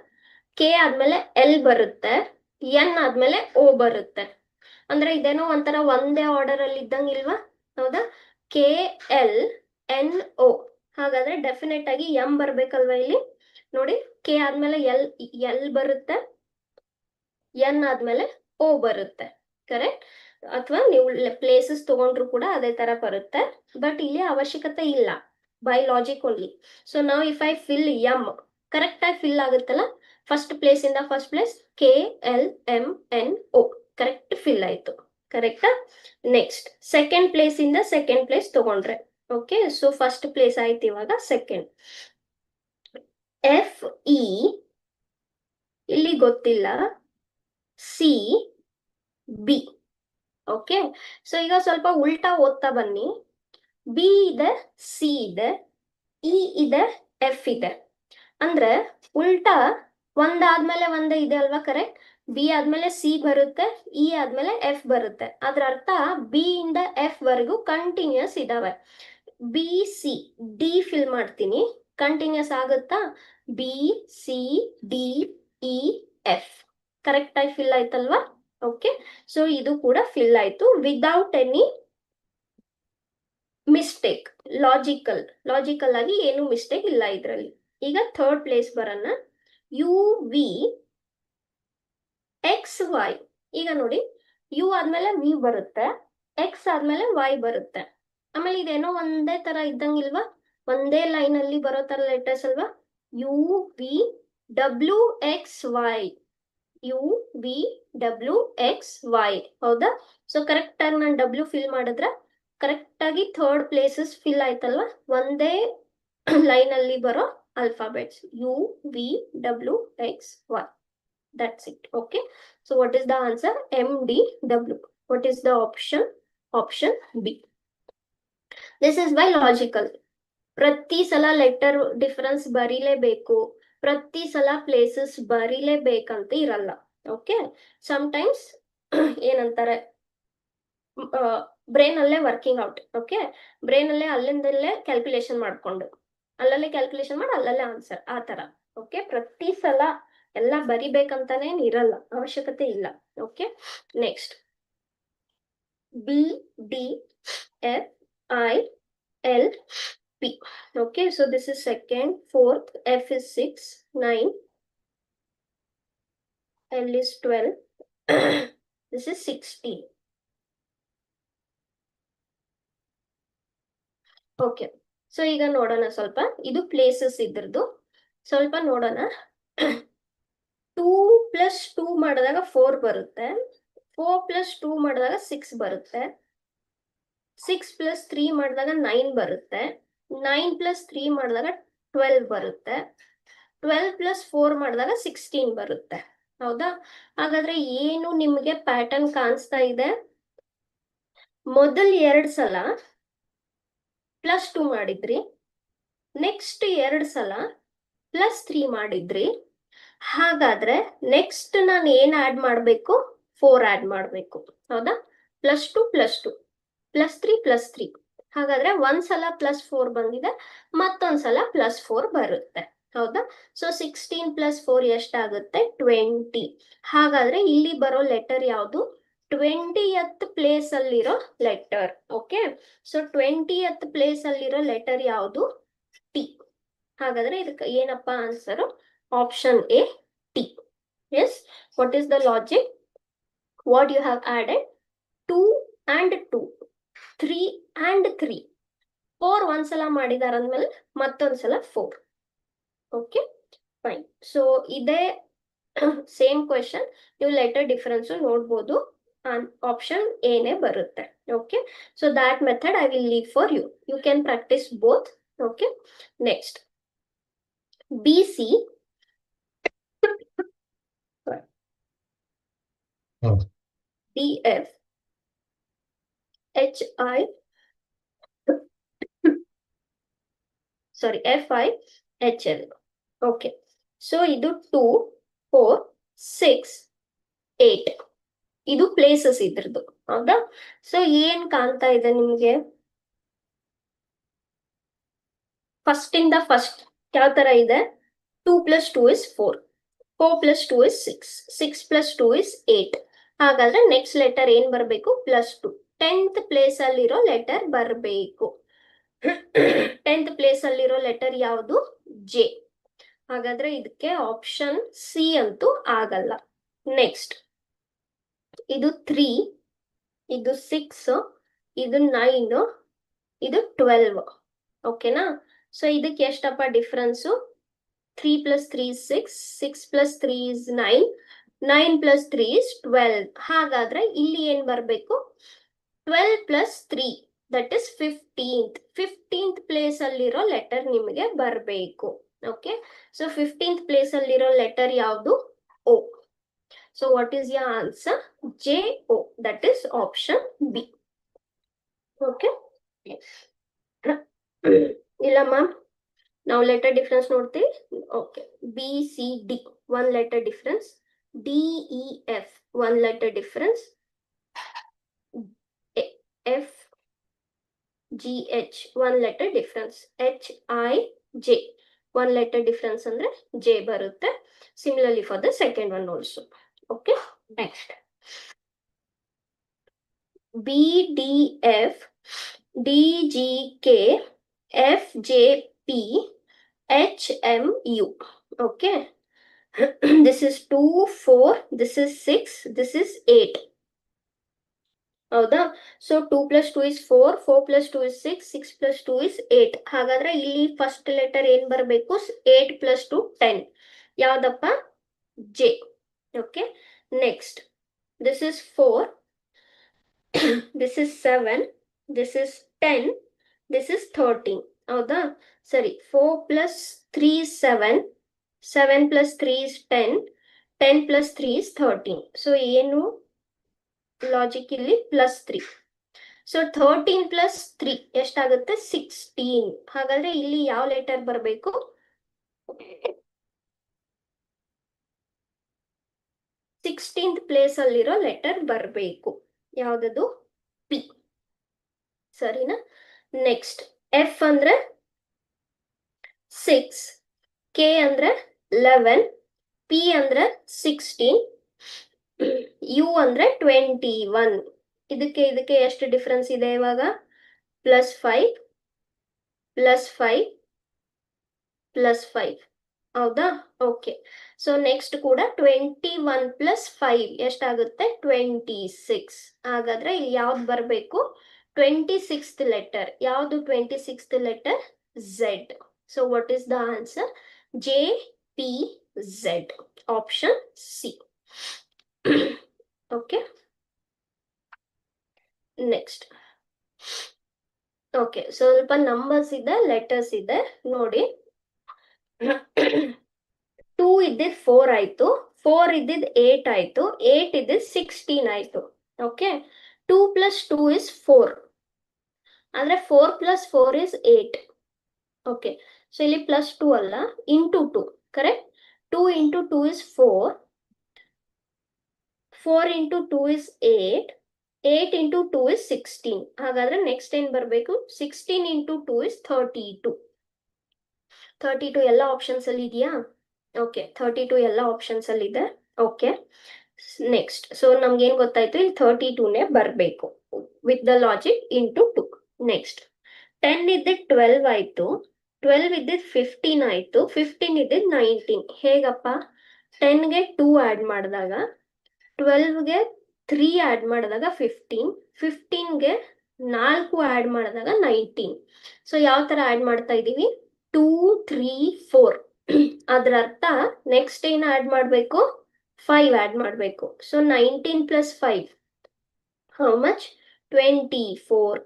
ಕೆ ಆದ್ಮೇಲೆ ಎಲ್ ಬರುತ್ತೆ, ಎನ್ ಆದ್ಮೇಲೆ ಓ ಬರುತ್ತೆ. ಅಂದ್ರೆ ಇದೇನೋ ಒಂಥರ ಒಂದೇ ಆರ್ಡರ್ ಅಲ್ಲಿ ಇದ್ದಂಗಿಲ್ವಾ? ಹೌದಾ? K L N O. ಹಾಗಾದ್ರೆ ಡೆಫಿನೆಟ್ ಆಗಿ ಎಂ ಬರ್ಬೇಕಲ್ವಾ ಇಲ್ಲಿ? ನೋಡಿ, ಕೆ ಆದ್ಮೇಲೆ ಎಲ್ ಬರುತ್ತೆ, ಎನ್ ಆದ್ಮೇಲೆ ಓ ಬರುತ್ತೆ. ಕರೆಕ್ಟ್? ಅಥವಾ ನೀವು ಪ್ಲೇಸಸ್ ತಗೊಂಡ್ರು ಕೂಡ ಅದೇ ತರ ಬರುತ್ತೆ. ಬಟ್ ಇಲ್ಲಿ ಅವಶ್ಯಕತೆ ಇಲ್ಲ, ಬೈ ಲಾಜಿಕ್ ಓನ್ಲಿ. ಸೊ ನಾವು if I fill M, correct ಆಗಿ ಫಿಲ್ ಆಗುತ್ತಲ್ಲ. ಫಸ್ಟ್ ಪ್ಲೇಸ್ ಇಂದ first place K L M N O, correct fill ಆಯ್ತು. ಕರೆಕ್ಟಾ? ನೆಕ್ಸ್ಟ್ ಸೆಕೆಂಡ್ ಪ್ಲೇಸ್ ಇಂದ ಸೆಕೆಂಡ್ ಪ್ಲೇಸ್ ತಗೊಂಡ್ರೆ, ಓಕೆ. ಸೊ ಫಸ್ಟ್ ಪ್ಲೇಸ್ ಆಯ್ತು, ಇವಾಗ ಸೆಕೆಂಡ್. ಎಫ್ ಇ ಇಲ್ಲಿ ಗೊತ್ತಿಲ್ಲ, ಸಿ ಬಿ. ಓಕೆ. ಸೊ ಈಗ ಸ್ವಲ್ಪ ಉಲ್ಟಾ ಓದ್ತಾ ಬನ್ನಿ. ಬಿ ಇದೆ, ಸಿ ಇದೆ, ಇ ಇದೆ, ಎಫ್ ಇದೆ. ಅಂದ್ರೆ ಉಲ್ಟಾ ಒಂದಾದ್ಮೇಲೆ ಒಂದೇ ಇದೆ ಅಲ್ವಾ? ಕರೆಕ್ಟ್. ಬಿ ಆದ್ಮೇಲೆ ಸಿ ಬರುತ್ತೆ, ಇ ಆದ್ಮೇಲೆ ಎಫ್ ಬರುತ್ತೆ. ಅದ್ರ ಅರ್ಥ ಬಿ ಇಂದ ಎಫ್ ವರೆಗೂ ಕಂಟಿನ್ಯೂಸ್ ಇದಾವೆ. ಬಿ ಸಿ ಡಿ ಫಿಲ್ ಮಾಡ್ತೀನಿ, ಕಂಟಿನ್ಯೂಸ್ ಆಗುತ್ತಾ? B C D E F correct ಆಗಿ ಫಿಲ್ ಆಯ್ತಲ್ವಾ? ಓಕೆ. ಸೊ ಇದು ಕೂಡ ಫಿಲ್ ಆಯ್ತು ವಿದೌಟ್ ಎನಿ ಮಿಸ್ಟೇಕ್. ಲಾಜಿಕಲ್ ಆಗಿ ಏನು ಮಿಸ್ಟೇಕ್ ಇಲ್ಲ ಇದ್ರಲ್ಲಿ. ಈಗ ಥರ್ಡ್ ಪ್ಲೇಸ್ ಬರೋಣ. U V X Y. ಈಗ ನೋಡಿ, ಯು ಆದ್ಮೇಲೆ ವಿ ಬರುತ್ತೆ, ಎಕ್ಸ್ ಆದ್ಮೇಲೆ ವೈ ಬರುತ್ತೆ. ಆಮೇಲೆ ಇದೇನೋ ಒಂದೇ ತರ ಇದ್ದಂಗಿಲ್ವಾ? ಒಂದೇ ಲೈನ್ ಅಲ್ಲಿ ಬರೋ ತರ ಲೆಟರ್ಸ್ ಅಲ್ವಾ? U V W X Y, U V W X Y. ಹೌದಾ? ಸೊ ಕರೆಕ್ಟ್ ಆಗಿ ನಾನು ಡಬ್ಲ್ಯೂ ಫಿಲ್ ಮಾಡಿದ್ರೆ ಕರೆಕ್ಟ್ ಆಗಿ ಥರ್ಡ್ ಪ್ಲೇಸಸ್ ಫಿಲ್ ಆಯ್ತಲ್ವಾ? ಒಂದೇ ಲೈನ್ ಅಲ್ಲಿ ಬರೋ alphabets U V W X Y. That's it. Okay. So what is the answer? MDW. What is the option? Option B. This is by logical. ಪ್ರತಿ ಸಲ letter difference ಬರೀಲೇಬೇಕು, ಪ್ರತಿ ಸಲ places ಬರೀಲೇಬೇಕಂತ ಇರಲ್ಲ. Okay. Times ಏನಂತಾರೆ, brain ಅಲ್ಲೇ working out. Okay. Brain ಅಲ್ಲೇ ಅಲ್ಲಿಂದಲ್ಲೇ calculation ಮಾಡ್ಕೊಂಡು ಅಲ್ಲಲ್ಲೇ ಕ್ಯಾಲ್ಕುಲೇಷನ್ ಮಾಡಿ ಅಲ್ಲಲ್ಲೇ ಆನ್ಸರ್, ಆ ತರ. ಓಕೆ. ಪ್ರತಿ ಸಲ ಎಲ್ಲ ಬರಿಬೇಕಂತಾನೆ ಇರಲ್ಲ, ಅವಶ್ಯಕತೆ ಇಲ್ಲ. Okay. Next B D F I L P. Okay. So this is second, fourth, F is 6, 9, L is 12, this is 16. Okay. So ಈಗ ನೋಡೋಣ ಸ್ವಲ್ಪ, ಇದು ಪ್ಲೇಸಸ್ ಇದ್ರದ್ದು ಸ್ವಲ್ಪ ನೋಡೋಣ. 2 + 2 ಮಾಡಿದಾಗ 4 ಬರುತ್ತೆ, 4 + 2 ಮಾಡಿದಾಗ 6 ಬರುತ್ತೆ, 6 + 3 ಮಾಡಿದಾಗ 9 ಬರುತ್ತೆ, 9 + 3 ಮಾಡಿದಾಗ 12 ಬರುತ್ತೆ, 12 + 4 ಮಾಡಿದಾಗ 16 ಬರುತ್ತೆ. ಹೌದಾ? ಹಾಗಾದ್ರೆ ಏನು ನಿಮ್ಗೆ ಪ್ಯಾಟರ್ನ್ ಕಾಣಿಸ್ತಾ ಇದೆ? ಮೊದಲ್ 2 ಸಲ +2 ಮಾಡಿದ್ರಿ, ನೆಕ್ಸ್ಟ್ 2 ಸಲ +3 ಮಾಡಿದ್ರಿ. ಹಾಗಾದ್ರೆ ನೆಕ್ಸ್ಟ್ ನಾನು ಏನ್ ಆಡ್ ಮಾಡ್ಬೇಕು? 4 ಆಡ್ ಮಾಡ್ಬೇಕು. ಹೌದಾ? +2 +2 +3 +3. ಹಾಗಾದ್ರೆ ಒಂದ್ಸಲ +4 ಬಂದಿದೆ, ಮತ್ತೊಂದ್ಸಲ +4 ಬರುತ್ತೆ. ಹೌದಾ? ಸೊ 16 + 4 ಎಷ್ಟಾಗುತ್ತೆ? 20. ಹಾಗಾದ್ರೆ ಇಲ್ಲಿ ಬರೋ ಲೆಟರ್ ಯಾವುದು? 20th ಪ್ಲೇಸ್ ಅಲ್ಲಿರೋ letter. Okay. So 20th place ಅಲ್ಲಿರೋ ಲೆಟರ್ ಯಾವುದು? ಟಿ. ಹಾಗಾದ್ರೆ ಇದಕ್ಕೆ ಏನಪ್ಪಾ answer? Option A, T. Yes. What is the logic? What you have added? 2 and 2, 3 and 3, 4 ಒಂದ್ಸಲ ಮಾಡಿದಾರಂದ್ಮೇಲೆ ಮತ್ತೊಂದ್ಸಲ 4. Okay, fine. ಸೊ ಇದೇ ಸೇಮ್ ಕ್ವೆಶನ್, ನೀವು ಲೆಟರ್ ಡಿಫರೆನ್ಸ್ ನೋಡ್ಬೋದು, ಆಪ್ಷನ್ ಎನೇ ಬರುತ್ತೆ. Okay. So that method I will leave for you. You can practice both. Okay. Next, BC, DF, HI, FI, HL. Okay. So ಇದು 2, 4, 6, 8. ಇದು ಪ್ಲೇಸಸ್ ಇದ್ರದ್ದು. ಹೌದಾ? So ಏನ್ ಕಾಣ್ತಾ ಇದೆ ನಿಮ್ಗೆ? ಫಸ್ಟ್ ಇಂದ ಫಸ್ಟ್ ಯಾವ ತರ ಇದೆ? 2 + 2 is 4, 4 + 2 is 6, 6 + 2 is 8. ಹಾಗಾದ್ರೆ ನೆಕ್ಸ್ಟ್ ಲೆಟರ್ ಏನ್ ಬರಬೇಕು? +2. 10th ಪ್ಲೇಸ್ ಅಲ್ಲಿರೋ ಲೆಟರ್ ಬರಬೇಕು. 10th ಪ್ಲೇಸ್ ಅಲ್ಲಿರೋ ಲೆಟರ್ ಯಾವುದು? ಜೆ. ಹಾಗಾದ್ರೆ ಇದಕ್ಕೆ ಆಪ್ಷನ್ ಸಿ ಅಂತೂ ಆಗಲ್ಲ. ನೆಕ್ಸ್ಟ್ ಇದು 3, ಇದು 6, ಇದು 9, ಇದು 12. ಓಕೆನಾ? ಸೊ ಇದಕ್ಕೆ ಎಷ್ಟಪ್ಪ ಡಿಫ್ರೆನ್ಸು? 3 + 3 is 6, 6 + 3 is 9, 9 + 3 is 12. ಹಾಗಾದ್ರೆ ಇಲ್ಲಿ ಏನ್ ಬರಬೇಕು? 12 + 3 that is 15th. 15th place ಅಲ್ಲಿರೋ ಲೆಟರ್ ನಿಮಗೆ ಬರಬೇಕು. ಓಕೆ, ಸೊ 15th ಪ್ಲೇಸ್ ಅಲ್ಲಿರೋ ಲೆಟರ್ ಯಾವುದು? O. So what is your answer? JO. That is option B. Okay, ಇಲ್ಲ ಮ್ಯಾಮ್, ನಾವು ಲೆಟರ್ ಡಿಫ್ರೆನ್ಸ್ ನೋಡ್ತೀವಿ. Okay, BCD 1 letter difference, DEF 1 letter difference, FGH 1 letter difference, HIJ 1 letter difference ಅಂದ್ರೆ J ಬರುತ್ತೆ. Similarly for the second one also. Okay, next BDF, DGK, FJP, HMU. Okay, this is 2, 4, this is 6, this is 8. ಹೌದಾ? So 2 + 2 is 4, 4 + 2 is 6, 6 + 2 is 8. ಹಾಗಾದ್ರೆ ಇಲ್ಲಿ first letter ಏನ್ ಬರಬೇಕು? 8 + 2 10. ಯಾವ್ದಪ್ಪ? J. Okay, next this is 4, this is 7, this is 10, this is 13. ಹೌದಾ? ಸರಿ, 4 + 3 is 7, 7 + 3 is 10, 10 + 3 is 13. So ಏನು logic ಇಲ್ಲಿ? +3. ಸೊ 13 + 3 ಎಷ್ಟಾಗುತ್ತೆ? 16. ಹಾಗಾದ್ರೆ ಇಲ್ಲಿ ಯಾವ ಲೆಟರ್ ಬರಬೇಕು? 16th ಪ್ಲೇಸ್ ಅಲ್ಲಿರೋ ಲೆಟರ್ ಬರಬೇಕು. ಯಾವ್ದದು? ಪಿ. ಸರಿನಾ? ನೆಕ್ಸ್ಟ್ ಎಫ್ ಅಂದ್ರೆ 6, ಕೆ ಅಂದ್ರೆ 11, ಪಿ ಅಂದ್ರೆ 16, ಯು ಅಂದ್ರೆ 21. ಇದಕ್ಕೆ ಎಷ್ಟು ಡಿಫ್ರೆನ್ಸ್ ಇದೆ ಇವಾಗ? +5 +5 +5. ಹೌದಾ? ಓಕೆ, ಸೊ ನೆಕ್ಸ್ಟ್ ಕೂಡ 21 + 5 ಎಷ್ಟಾಗುತ್ತೆ? 26. ಹಾಗಾದ್ರೆ ಇಲ್ಲಿ ಯಾವ್ದು ಬರಬೇಕು? 26th letter. ಯಾವ್ದು 26th letter? Z. So what is the answer? JPZ. Option C. Okay, next. Okay, ಸ್ವಲ್ಪ ನಂಬರ್ಸ್ ಇದೆ, ಲೆಟರ್ಸ್ ಇದೆ ನೋಡಿ. 2 ಇದ್ದಿದ್ 4 ಆಯ್ತು, 4 ಇದ್ದಿದ್ 8 ಆಯ್ತು, 8 ಇದ್ದಿದ್ 16 ಆಯ್ತು. Okay, 2 + 2 is 4. ಅಂದ್ರೆ 4 + 4 is 8. ಓಕೆ, ಸೊ ಇಲ್ಲಿ +2 ಅಲ್ಲ, into 2. Correct? 2 × 2 is 4, 4 × 2 is 8, 8 × 2 is 16. ಹಾಗಾದ್ರೆ ನೆಕ್ಸ್ಟ್ ಏನ್ ಬರಬೇಕು? 16 × 2 is 32. 32 ಎಲ್ಲ ಆಪ್ಷನ್ಸ್ ಅಲ್ಲಿ ಇದೆಯಾ? ಓಕೆ, 32 ಎಲ್ಲ ಆಪ್ಷನ್ಸ್ ಅಲ್ಲಿ ಇದೆ. Okay, next. ಸೊ ನಮ್ಗೆ ಏನ್ ಗೊತ್ತಾಯ್ತು? ಇಲ್ಲಿ 32ನೇ ಬರಬೇಕು with the logic into 2. Next 10 ಇದ್ದಿದ್ 12 ಆಯ್ತು, 12 ಇದ್ದಿದ್ 15 ಆಯ್ತು, 15 ಇದ್ದಿದ್ 19. ಹೇಗಪ್ಪ? 10ಗೆ 2 ಆಡ್ ಮಾಡಿದಾಗ, 12ಗೆ 3 ಆಡ್ ಮಾಡಿದಾಗ 15, 15ಗೆ 4 ಆಡ್ ಮಾಡಿದಾಗ 19. ಸೊ ಯಾವ ತರ ಆಡ್ ಮಾಡ್ತಾ ಇದೀವಿ? 2, 3, 4. ಅದ್ರ ಅರ್ಥ ನೆಕ್ಸ್ಟ್ ಏನ್ ಆಡ್ ಮಾಡ್ಬೇಕು? 5 ಆಡ್ ಮಾಡ್ಬೇಕು. So 19 + 5 how much? 24.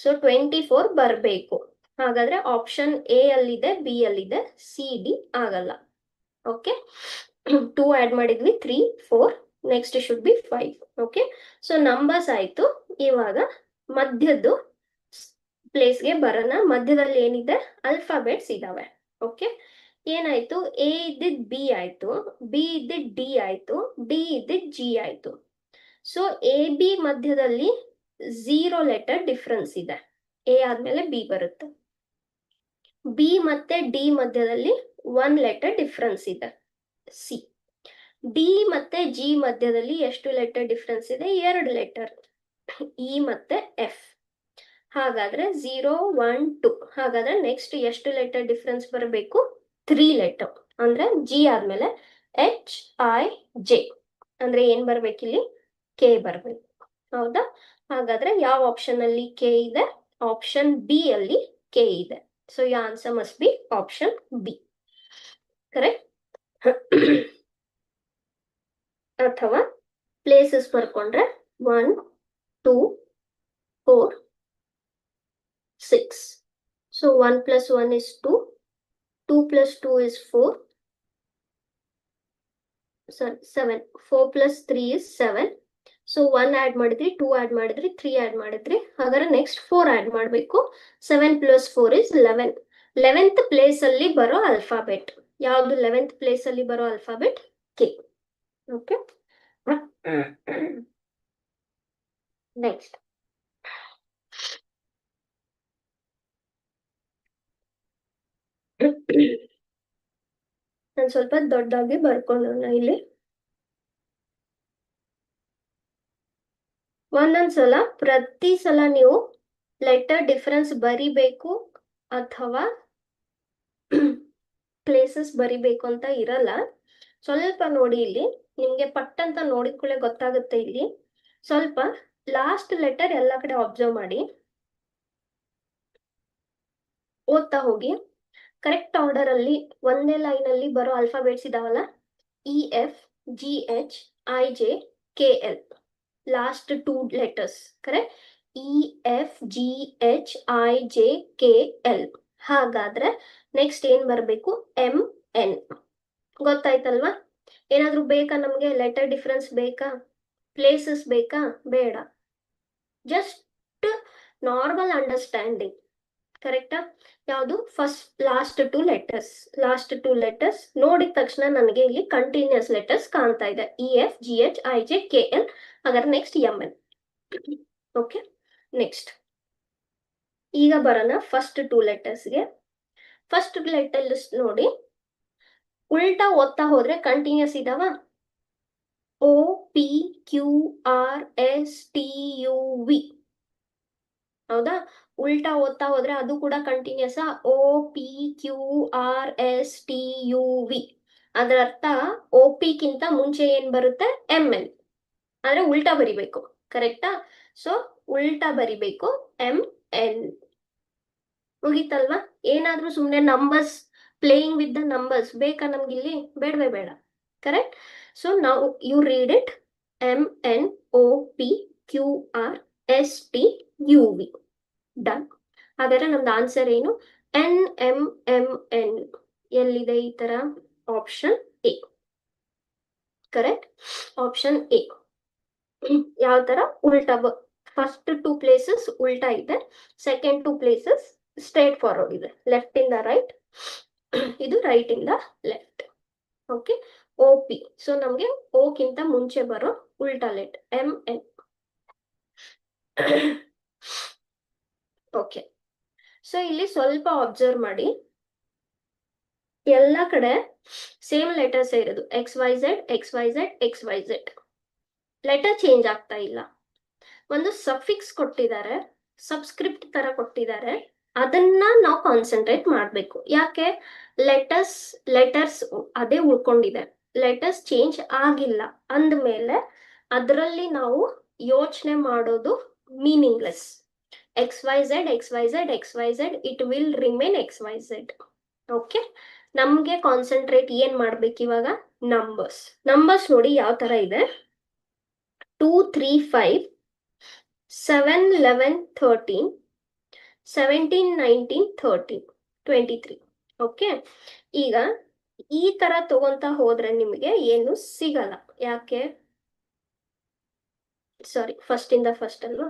ಸೊ 24 ಬರಬೇಕು. ಹಾಗಾದ್ರೆ ಆಪ್ಷನ್ ಎ ಅಲ್ಲಿದೆ, ಬಿ ಅಲ್ಲಿದೆ, ಸಿ ಡಿ ಆಗಲ್ಲ. ಓಕೆ, 2 ಆಡ್ ಮಾಡಿದ್ವಿ, 3, 4, next should be 5. Okay, so numbers ಆಯ್ತು. ಇವಾಗ ಮಧ್ಯದ್ದು ಪ್ಲೇಸ್ಗೆ ಬರೋಣ. ಮಧ್ಯದಲ್ಲಿ ಏನಿದೆ? ಅಲ್ಫಾಬೆಟ್ಸ್ ಇದಾವೆ. ಓಕೆ, ಏನಾಯ್ತು? ಎ ಇದ್ದಿದ್ ಬಿ ಆಯ್ತು, ಬಿ ಇದ್ದಿದ್ ಡಿ ಆಯ್ತು, ಡಿ ಇದ್ದಿದ್ ಜಿ ಆಯ್ತು. ಸೊ ಎ ಬಿ ಮಧ್ಯದಲ್ಲಿ 0 ಲೆಟರ್ ಡಿಫ್ರೆನ್ಸ್ ಇದೆ. ಎ ಆದ್ಮೇಲೆ ಬಿ ಬರುತ್ತೆ. ಬಿ ಮತ್ತೆ ಡಿ ಮಧ್ಯದಲ್ಲಿ 1 ಲೆಟರ್ ಡಿಫ್ರೆನ್ಸ್ ಇದೆ, ಸಿ. ಡಿ ಮತ್ತೆ ಜಿ ಮಧ್ಯದಲ್ಲಿ ಎಷ್ಟು ಲೆಟರ್ ಡಿಫ್ರೆನ್ಸ್ ಇದೆ? 2 ಲೆಟರ್, ಇ ಮತ್ತೆ ಎಫ್. ಹಾಗಾದ್ರೆ 0 1 2. ಹಾಗಾದ್ರೆ ನೆಕ್ಸ್ಟ್ ಎಷ್ಟು ಲೆಟರ್ ಡಿಫ್ರೆನ್ಸ್ ಬರಬೇಕು? 3 ಲೆಟರ್. ಅಂದ್ರೆ ಜಿ ಆದ್ಮೇಲೆ ಎಚ್ ಐ ಜೆ ಅಂದ್ರೆ ಏನ್ ಬರ್ಬೇಕಿಲ್ಲಿ? ಕೆ ಬರ್ಬೇಕು. ಹೌದಾ? ಹಾಗಾದ್ರೆ ಯಾವ ಆಪ್ಷನ್ ಅಲ್ಲಿ ಕೆ ಇದೆ? ಆಪ್ಷನ್ ಬಿ ಅಲ್ಲಿ ಕೆ ಇದೆ. So your answer must be option B. Correct? ಅಥವಾ places ಬರ್ಕೊಂಡ್ರೆ 1 2 4 6. So 1 plus 1 is 2. 2 plus 2 is 4. Sorry, 7. 4 plus 3 is 7. So 1 add ಮಾಡಿದ್ರಿ, 2 add ಮಾಡಿದ್ರಿ, 3 add ಮಾಡಿದ್ರಿ. ಹಾಗಾದ್ರೆ ನೆಕ್ಸ್ಟ್ 4 add ಮಾಡಬೇಕು. 7 plus 4 is 11. 11th ಪ್ಲೇಸ್ ಅಲ್ಲಿ ಬರೋ ಅಲ್ಫಾಬೆಟ್ ಯಾವುದು? 11th ಪ್ಲೇಸ್ ಅಲ್ಲಿ ಬರೋ ಅಲ್ಫಾಬೆಟ್ ಕೆ. ಓಕೆ, ನೆಕ್ಸ್ಟ್ ನಾನು ಸ್ವಲ್ಪ ದೊಡ್ಡದಾಗಿ ಬರ್ಕೊಳ್ಳೋಣ ಇಲ್ಲಿ. ಒಂದೊಂದ್ಸಲ ಪ್ರತಿ ಸಲ ನೀವು ಲೆಟರ್ ಡಿಫರೆನ್ಸ್ ಬರಿಬೇಕು ಅಥವಾ ಪ್ಲೇಸಸ್ ಬರಿಬೇಕು ಅಂತ ಇರಲ್ಲ. ಸ್ವಲ್ಪ ನೋಡಿ ಇಲ್ಲಿ, ನಿಮ್ಗೆ ಪಟ್ ಅಂತ ನೋಡಿಕೊಳ್ಳೆ ಗೊತ್ತಾಗುತ್ತೆ. ಇಲ್ಲಿ ಸ್ವಲ್ಪ ಲಾಸ್ಟ್ ಲೆಟರ್ ಎಲ್ಲ ಕಡೆ ಅಬ್ಸರ್ವ್ ಮಾಡಿ, ಓದ್ತಾ ಹೋಗಿ. ಕರೆಕ್ಟ್ ಆರ್ಡರ್ ಅಲ್ಲಿ ಒಂದೇ ಲೈನ್ ಅಲ್ಲಿ ಬರೋ ಅಲ್ಫಾಬೆಟ್ಸ್ ಇದಾವಲ್ಲ, E F G H I J K L. Last 2 letters correct, E F G H I J K L. ಹಾಗಾದ್ರೆ ನೆಕ್ಸ್ಟ್ ಏನ್ ಬರಬೇಕು? M N. ಗೊತ್ತಾಯ್ತಲ್ವಾ? ಏನಾದ್ರೂ ಬೇಕಾ ನಮ್ಗೆ? ಲೆಟರ್ ಡಿಫರೆನ್ಸ್ ಬೇಕಾ? ಪ್ಲೇಸಸ್ ಬೇಕಾ? ಬೇಡ. Just normal understanding. ಕರೆಕ್ಟಾ? ಯಾವುದು? ಫಸ್ಟ್ ಲಾಸ್ಟ್ 2 ಲೆಟರ್ಸ್ ನೋಡಿದ ತಕ್ಷಣ ನನಗೆ ಇಲ್ಲಿ ಕಂಟಿನ್ಯೂಸ್ ಲೆಟರ್ಸ್ ಕಾಣ್ತಾ ಇದೆ, E F G H I J K L. ಹಾಗಾದ್ರೆ next M N. Okay, next ಈಗ ಬರೋಣ ಫಸ್ಟ್ 2 ಲೆಟರ್ಸ್ಗೆ. ಫಸ್ಟ್ ಲೆಟರ್ಸ್ ನೋಡಿ, ಉಲ್ಟಾ ಓದ್ತಾ ಹೋದ್ರೆ ಕಂಟಿನ್ಯೂಸ್ ಇದಾವ. O P Q R S T U V. ಹೌದಾ? ಉಲ್ಟಾ ಓದ್ತಾ ಹೋದ್ರೆ ಅದು ಕೂಡ continuous. O P Q R S T U V. ಅದರ ಅರ್ಥ ಓ ಪಿ ಗಿಂತ ಮುಂಚೆ ಏನ್ ಬರುತ್ತೆ? M N. ಆದ್ರೆ ಉಲ್ಟಾ ಬರಿಬೇಕು. ಕರೆಕ್ಟಾ? ಸೊ ಉಲ್ಟಾ ಬರಿಬೇಕು, ಎಂ ಎನ್. ಮುಗೀತಲ್ವಾ? ಏನಾದ್ರೂ ಸುಮ್ನೆ numbers, playing with the numbers ಬೇಕಾ ನಮ್ಗಿಲ್ಲಿ? ಬೇಡವೇ ಬೇಡ. ಕರೆಕ್ಟ್? ಸೊ ನಾವು you read it, M N O P Q R S T U V. Done. ಹಾಗಾದ್ರೆ ನಮ್ದು ಆನ್ಸರ್ ಏನು? N M M N. ಎಲ್ಲಿದೆ ಈ ತರ? Option A. Correct? Option A. ಯಾವ ತರ? ಉಲ್ಟಾ. ಫಸ್ಟ್ 2 ಪ್ಲೇಸಸ್ ಉಲ್ಟಾ ಇದೆ, ಸೆಕೆಂಡ್ 2 ಪ್ಲೇಸಸ್ ಸ್ಟ್ರೇಟ್ ಫಾರ್ವರ್ಡ್ ಇದೆ. ಲೆಫ್ಟ್ ಇಂದ ರೈಟ್, ಇದು ರೈಟ್ ಇಂದ left. Okay, O P. So ನಮ್ಗೆ ಓ ಗಿಂತ ಮುಂಚೆ ಬರೋ ಉಲ್ಟಾ let M N. Okay, so ಇಲ್ಲಿ ಸ್ವಲ್ಪ ಅಬ್ಸರ್ವ್ ಮಾಡಿ, ಎಲ್ಲ ಕಡೆ ಸೇಮ್ ಲೆಟರ್ಸ್ ಇರೋದು, X Y Z X Y Z X Y Z. Letter change ಆಗ್ತಾ ಇಲ್ಲ. ಒಂದು ಸಫಿಕ್ಸ್ ಕೊಟ್ಟಿದ್ದಾರೆ, ಸಬ್ಸ್ಕ್ರಿಪ್ಟ್ ತರ ಕೊಟ್ಟಿದ್ದಾರೆ, ಅದನ್ನ ನಾವು ಕಾನ್ಸಂಟ್ರೇಟ್ ಮಾಡಬೇಕು. ಯಾಕೆ? ಲೆಟರ್ಸ್ ಅದೇ ಉಳ್ಕೊಂಡಿದೆ, ಲೆಟರ್ಸ್ ಚೇಂಜ್ ಆಗಿಲ್ಲ ಅಂದ್ಮೇಲೆ ಅದರಲ್ಲಿ ನಾವು ಯೋಚನೆ ಮಾಡೋದು meaningless. X Y Z X Y Z X Y Z, it will remain X Y Z. Okay, ನಮ್ಗೆ ಕಾನ್ಸಂಟ್ರೇಟ್ ಏನ್ ಮಾಡ್ಬೇಕು ಇವಾಗ? ನಂಬರ್ಸ್ ನೋಡಿ ಯಾವ ತರ ಇದೆ. 2 3 5 7 11 13 17 19 13 23. ಓಕೆ, ಈಗ ಈ ತರ ತಗೊಂತ ಹೋದ್ರೆ ನಿಮಗೆ ಏನು ಸಿಗಲ್ಲ. ಯಾಕೆ? ಸಾರಿ, ಫಸ್ಟ್ ಇಂದ ಫಸ್ಟ್ ಅಲ್ವಾ?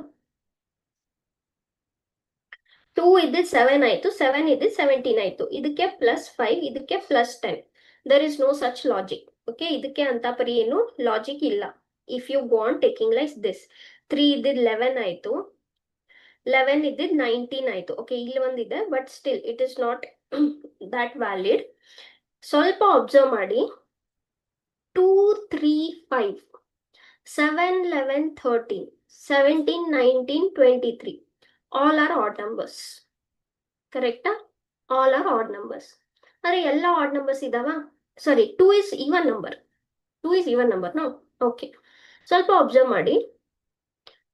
2 ಇದ್ದು 7 ಆಯ್ತು, 7 ಇದ್ದು 17 ಆಯ್ತು, ಇದಕ್ಕೆ +5, ಇದಕ್ಕೆ +10. There is no such logic. Okay, ಇದಕ್ಕೆ ಅಂತ ಪರಿ ಏನು ಲಾಜಿಕ್ ಇಲ್ಲ. If you want taking like this, 3 ಇದ್ದಿದ್ದು 11 ಆಯ್ತು, 11 ಇದ್ದಿದ್ದು 19 ಆಯ್ತು. ಓಕೆ, ಇಲ್ಲಿ ಒಂದಿದೆ, but still it is not that valid. ಸ್ವಲ್ಪ ಅಬ್ಸರ್ವ್ ಮಾಡಿ. 2, 3, 5, 7, 11, 13, 17, 19, 23 all are odd numbers. ಕರೆಕ್ಟಾ? All are odd numbers. ಅಂದ್ರೆ ಎಲ್ಲ ಆಡ್ ನಂಬರ್ಸ್ ಇದಾವ? Sorry, 2 is even number. 2 is even number, no? Okay, ಸ್ವಲ್ಪ ಅಬ್ಸರ್ವ್ ಮಾಡಿ.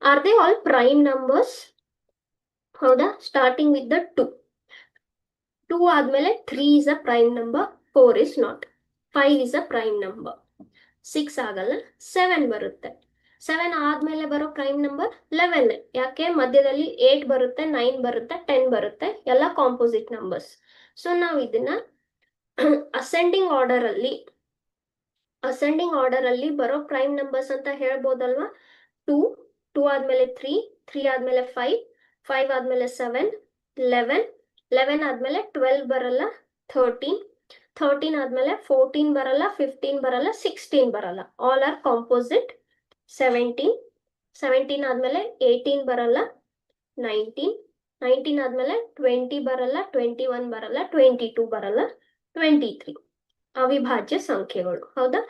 Are they all prime numbers? ಹೌದಾ? Starting with the 2. 2 ಆದ್ಮೇಲೆ 3 is a prime number, 4 is not, 5 is a prime number, 6 ಆಗಲ್ಲ, 7 ಬರುತ್ತೆ. 7 ಆದ್ಮೇಲೆ ಬರೋ ಪ್ರೈಮ್ ನಂಬರ್ 11. ಯಾಕೆ? ಮಧ್ಯದಲ್ಲಿ 8 ಬರುತ್ತೆ, 9 ಬರುತ್ತೆ, 10 ಬರುತ್ತೆ, ಎಲ್ಲ ಕಾಂಪೋಸಿಟ್ ನಂಬರ್ಸ್. ಸೊ ನಾವು ಇದನ್ನ ಅಸೆಂಡಿಂಗ್ ಆರ್ಡರ್ ಅಲ್ಲಿ ಬರೋ ಪ್ರೈಮ್ ನಂಬರ್ಸ್ ಅಂತ ಹೇಳ್ಬೋದಲ್ವಾ? 2, 2 ಆದ್ಮೇಲೆ 3, 3 ಆದ್ಮೇಲೆ 5, 5 ಆದ್ಮೇಲೆ 7, 11, 11 ಆದ್ಮೇಲೆ 12 ಬರಲ್ಲ, 13, 13 ಆದ್ಮೇಲೆ 14 ಬರಲ್ಲ, 15 ಬರಲ್ಲ, 16 ಬರಲ್ಲ, ಆಲ್ ಆರ್ ಕಾಂಪೋಸಿಟ್. 17, 17 ಆದ್ಮೇಲೆ 18 ಬರಲ್ಲ, 19, 19 ಆದ್ಮೇಲೆ 20 ಬರಲ್ಲ, 21 ಬರಲ್ಲ, 22 ಬರಲ್ಲ, 23 ಅವಿಭಾಜ್ಯ ಸಂಖ್ಯೆಗಳು. ಹೌದಾ?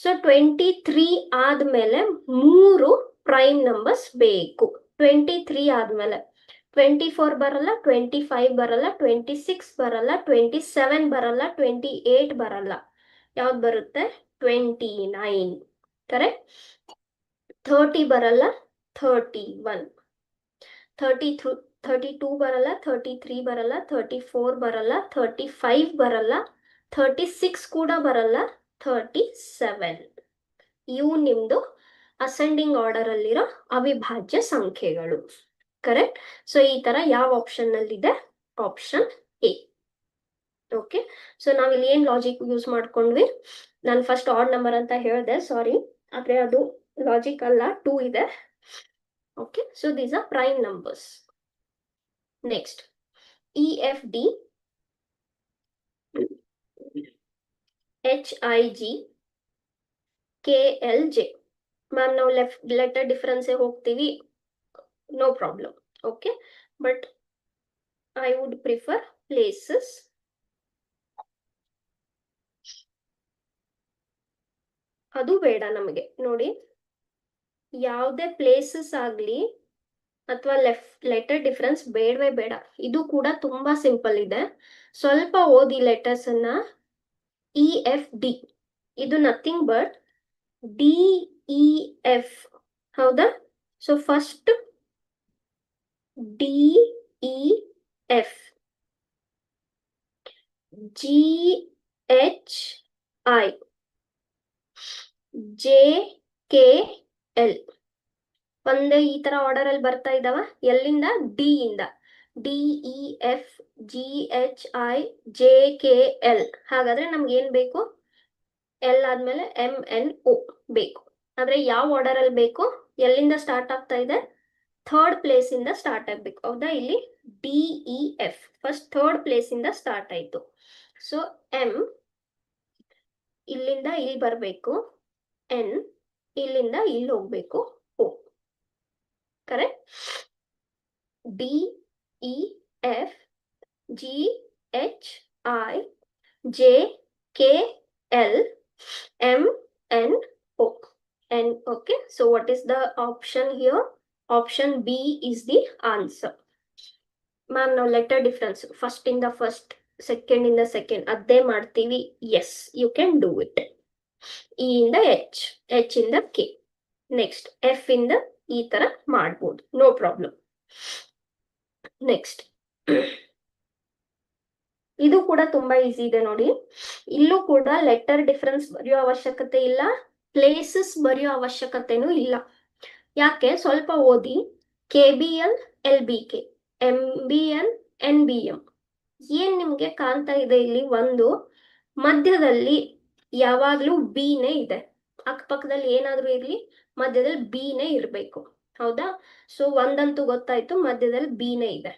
ಸೊ 23 ಆದ್ಮೇಲೆ 3 ಪ್ರೈಮ್ ನಂಬರ್ಸ್ ಬೇಕು. 23 ಆದ್ಮೇಲೆ 24 ಬರಲ್ಲ, 25 ಬರಲ್ಲ, 26 ಬರಲ್ಲ, 27 ಬರಲ್ಲ, 28 ಬರಲ್ಲ. ಯಾವ್ದು ಬರುತ್ತೆ? 29. ಕರೆಕ್ಟ್? 30 ಬರಲ್ಲ, 31, 32 ಬರಲ್ಲ, 33 ಬರಲ್ಲ, 34 ಬರಲ್ಲ, 35 ಬರಲ್ಲ, 36 ಕೂಡ ಬರಲ್ಲ, 37. ಇವು ನಿಮ್ದು ಅಸೆಂಡಿಂಗ್ ಆರ್ಡರ್ ಅಲ್ಲಿರೋ ಅವಿಭಾಜ್ಯ ಸಂಖ್ಯೆಗಳು. ಕರೆಕ್ಟ್? ಸೊ ಈ ತರ ಯಾವ ಆಪ್ಷನ್ ನಲ್ಲಿ ಇದೆ? Option A. ಓಕೆ, ಸೊ ನಾವಿಲ್ಲಿ ಏನ್ ಲಾಜಿಕ್ ಯೂಸ್ ಮಾಡ್ಕೊಂಡ್ವಿ? ನಾನು ಫಸ್ಟ್ ಆಡ್ ನಂಬರ್ ಅಂತ ಹೇಳಿದೆ, ಸಾರಿ, ಆದ್ರೆ ಅದು ಲಾಜಿಕ್ ಅಲ್ಲ, 2 ಇದೆ. Okay, so these are prime numbers. Next, EFD, HIG, KLJ. Ma'am ನಾವು ಲೆಟರ್ ಡಿಫರೆನ್ಸ್ ಹೋಗ್ತೀವಿ, no problem. Okay, but I would prefer places. ಅದು ಬೇಡ ನಮಗೆ. ನೋಡಿ, ಯಾವುದೇ ಪ್ಲೇಸಸ್ ಆಗ್ಲಿ ಅಥವಾ ಲೆಟರ್ ಡಿಫರೆನ್ಸ್ ಬೇಡವೇ ಬೇಡ. ಇದು ಕೂಡ ತುಂಬಾ ಸಿಂಪಲ್ ಇದೆ. ಸ್ವಲ್ಪ ಓದಿ ಲೆಟರ್ಸ್ ಅನ್ನ. EFD, ಇದು ನಥಿಂಗ್ ಬಟ್ DEF. ಹೌದಾ? So first DEF, GHI, JKL. ಒಂದೇ ಈ ತರ ಆರ್ಡರ್ ಅಲ್ಲಿ ಬರ್ತಾ ಇದಾವ. ಎಲ್ಲಿಂದ? ಡಿ ಇಂದ. DEF, GHI, JKL. ಹಾಗಾದ್ರೆ ನಮ್ಗೆ ಏನ್ ಬೇಕು? ಎಲ್ ಆದ್ಮೇಲೆ MNO ಬೇಕು. ಆದ್ರೆ ಯಾವ ಆರ್ಡರ್ ಅಲ್ಲಿ ಬೇಕು? ಎಲ್ಲಿಂದ ಸ್ಟಾರ್ಟ್ ಆಗ್ತಾ ಇದೆ? ಥರ್ಡ್ ಪ್ಲೇಸ್ ಇಂದ ಸ್ಟಾರ್ಟ್ ಆಗ್ಬೇಕು. ಹೌದಾ? ಇಲ್ಲಿ DEF ಫಸ್ಟ್ ಥರ್ಡ್ ಪ್ಲೇಸ್ ಇಂದ ಸ್ಟಾರ್ಟ್ ಆಯ್ತು. ಸೊ M ಇಲ್ಲಿಂದ ಇಲ್ಲಿ ಬರ್ಬೇಕು, N ಇಲ್ಲಿಂದ ಇಲ್ಲಿ ಹೋಗ್ಬೇಕು, O. Correct? DEF, GHI, JKL, MNO. And okay, so what is the option here? Option B is the answer. Ma'am ನಾವು ಲೆಟರ್ ಡಿಫರೆನ್ಸ್ ಫಸ್ಟ್ ಇಂದ ಫಸ್ಟ್, ಸೆಕೆಂಡ್ ಇಂದ ಸೆಕೆಂಡ್ ಅದೇ ಮಾಡ್ತೀವಿ. Yes, you can do it. E ಇಂದ H, H ಇಂದ K, next F ಇಂದ ಈ ತರ ಮಾಡ್ಬೋದು, ನೋ ಪ್ರಾಬ್ಲಮ್. ನೆಕ್ಸ್ಟ್, ಇದು ಕೂಡ ತುಂಬಾ ಈಸಿ ಇದೆ ನೋಡಿ. ಇಲ್ಲೂ ಕೂಡ ಲೆಟರ್ ಡಿಫರೆನ್ಸ್ ಬರೆಯೋ ಅವಶ್ಯಕತೆ ಇಲ್ಲ, ಪ್ಲೇಸಸ್ ಬರೆಯೋ ಅವಶ್ಯಕತೆನೂ ಇಲ್ಲ. ಯಾಕೆ? ಸ್ವಲ್ಪ ಓದಿ. KBL, LBK, MBN, NBM. ಏನ್ ನಿಮ್ಗೆ ಕಾಣ್ತಾ ಇದೆ ಇಲ್ಲಿ? ಒಂದು ಮಧ್ಯದಲ್ಲಿ ಯಾವಾಗ್ಲೂ B-ನೇ ಇದೆ. ಅಕ್ಕಪಕ್ಕದಲ್ಲಿ ಏನಾದ್ರೂ ಇರ್ಲಿ, ಮಧ್ಯದಲ್ಲಿ B-ನೇ ಇರ್ಬೇಕು. ಹೌದಾ? ಸೊ ಒಂದಂತೂ ಗೊತ್ತಾಯ್ತು, ಮಧ್ಯದಲ್ಲಿ B-ನೇ ಇದೆ.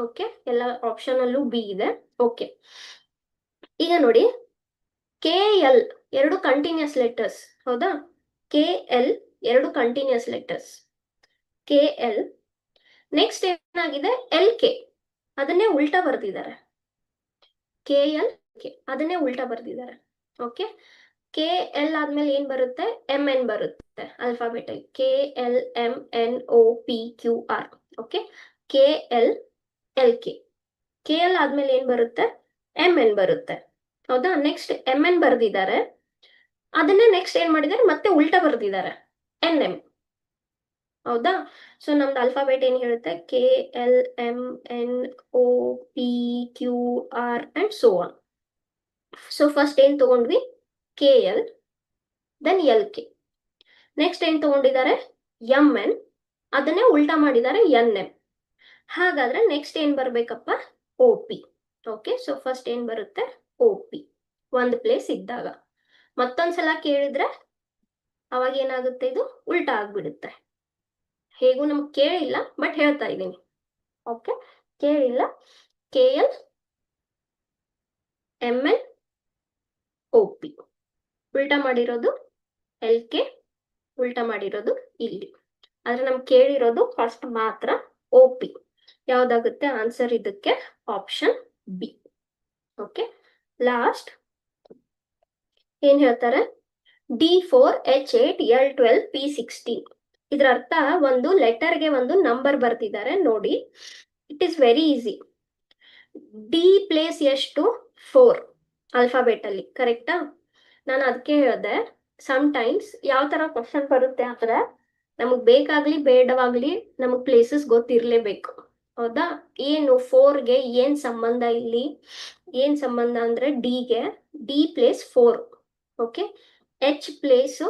ಓಕೆ, ಎಲ್ಲ ಆಪ್ಷನ್ ಅಲ್ಲೂ B ಇದೆ. ಓಕೆ, ಈಗ ನೋಡಿ, KL ಎರಡು ಕಂಟಿನ್ಯೂಸ್ ಲೆಟರ್ಸ್. ಹೌದಾ? KL ಎರಡು ಕಂಟಿನ್ಯೂಸ್ ಲೆಟರ್ಸ್. KL. ನೆಕ್ಸ್ಟ್ ಏನಾಗಿದೆ? LK, ಅದನ್ನೇ ಉಲ್ಟಾ ಬರ್ತಿದ್ದಾರೆ. KL ಕೆ ಅದನ್ನೇ ಉಲ್ಟಾ ಬರ್ದಿದ್ದಾರೆ. ಓಕೆ, KL ಆದ್ಮೇಲೆ ಏನ್ ಬರುತ್ತೆ, MN ಬರುತ್ತೆ ಅಲ್ಫಾಬೆಟ್ ಅಲ್ಲಿ. KLMNOPQR. Okay, KLLK. KL ಆದ್ಮೇಲೆ ಏನ್ ಬರುತ್ತೆ, MN ಬರುತ್ತೆ. ಹೌದಾ, ನೆಕ್ಸ್ಟ್ MN ಬರ್ದಿದ್ದಾರೆ, ಅದನ್ನೇ ನೆಕ್ಸ್ಟ್ ಏನ್ ಮಾಡಿದ್ದಾರೆ, ಮತ್ತೆ ಉಲ್ಟಾ ಬರ್ದಿದ್ದಾರೆ, NM. ಹೌದಾ, ಸೊ ನಮ್ದು ಅಲ್ಫಾಬೆಟ್ ಏನ್ ಹೇಳುತ್ತೆ, KLMNOPQR and so on. So first ಏನ್ ತಗೊಂಡ್ವಿ, KL, ದೆನ್ LK. ನೆಕ್ಸ್ಟ್ ಏನ್ ತಗೊಂಡಿದ್ದಾರೆ, MN, ಅದನ್ನೇ ಉಲ್ಟಾ ಮಾಡಿದ್ದಾರೆ, NM. ಹಾಗಾದ್ರೆ ನೆಕ್ಸ್ಟ್ ಏನ್ ಬರ್ಬೇಕಪ್ಪ, OP. ಓಕೆ, ಸೊ ಫಸ್ಟ್ ಏನ್ ಬರುತ್ತೆ, OP ಒಂದ್ ಪ್ಲೇಸ್ ಇದ್ದಾಗ. ಮತ್ತೊಂದ್ಸಲ ಕೇಳಿದ್ರೆ ಅವಾಗ ಏನಾಗುತ್ತೆ, ಇದು ಉಲ್ಟಾ ಆಗ್ಬಿಡುತ್ತೆ. ಹೇಗೂ ನಮ್ಗೆ ಕೇಳಿಲ್ಲ, ಬಟ್ ಹೇಳ್ತಾ ಇದ್ದೀನಿ. ಓಕೆ, ಕೇಳಿಲ್ಲ, KL MN OP, ಉಲ್ಟಾ ಮಾಡಿರೋದು LK, ಉಲ್ಟಾ ಮಾಡಿರೋದು ಇಲ್ಲಿ. ಆದ್ರೆ ನಮ್ಗೆ ಕೇಳಿರೋದು ಫಸ್ಟ್ ಮಾತ್ರ OP. ಯಾವ್ದಾಗುತ್ತೆ ಆನ್ಸರ್ ಇದಕ್ಕೆ, ಆಪ್ಷನ್ ಬಿ. ಓಕೆ, ಲಾಸ್ಟ್ ಏನ್ ಹೇಳ್ತಾರೆ, D4H8L12P16. ಇದ್ರ ಅರ್ಥ, ಒಂದು ಲೆಟರ್ಗೆ ಒಂದು ನಂಬರ್ ಬರ್ತಿದ್ದಾರೆ ನೋಡಿ. It is very easy. D place ಎಷ್ಟು, 4 ಅಲ್ಫಾಬೆಟ್ ಅಲ್ಲಿ, ಕರೆಕ್ಟಾ? ನಾನು ಅದಕ್ಕೆ ಹೇಳಿದೆ, ಸಮ್ ಟೈಮ್ಸ್ ಯಾವ ತರ ಕ್ವಶನ್ ಬರುತ್ತೆ ಅಂದ್ರೆ, ನಮಗ್ ಬೇಕಾಗ್ಲಿ ಬೇಡವಾಗ್ಲಿ ನಮಗ್ ಪ್ಲೇಸಸ್ ಗೊತ್ತಿರ್ಲೇಬೇಕು. ಹೌದಾ, ಏನು 4ಗೆ ಏನ್ ಸಂಬಂಧ ಇಲ್ಲಿ, ಏನ್ ಸಂಬಂಧ ಅಂದ್ರೆ ಡಿಗೆ, D place 4. Okay, H place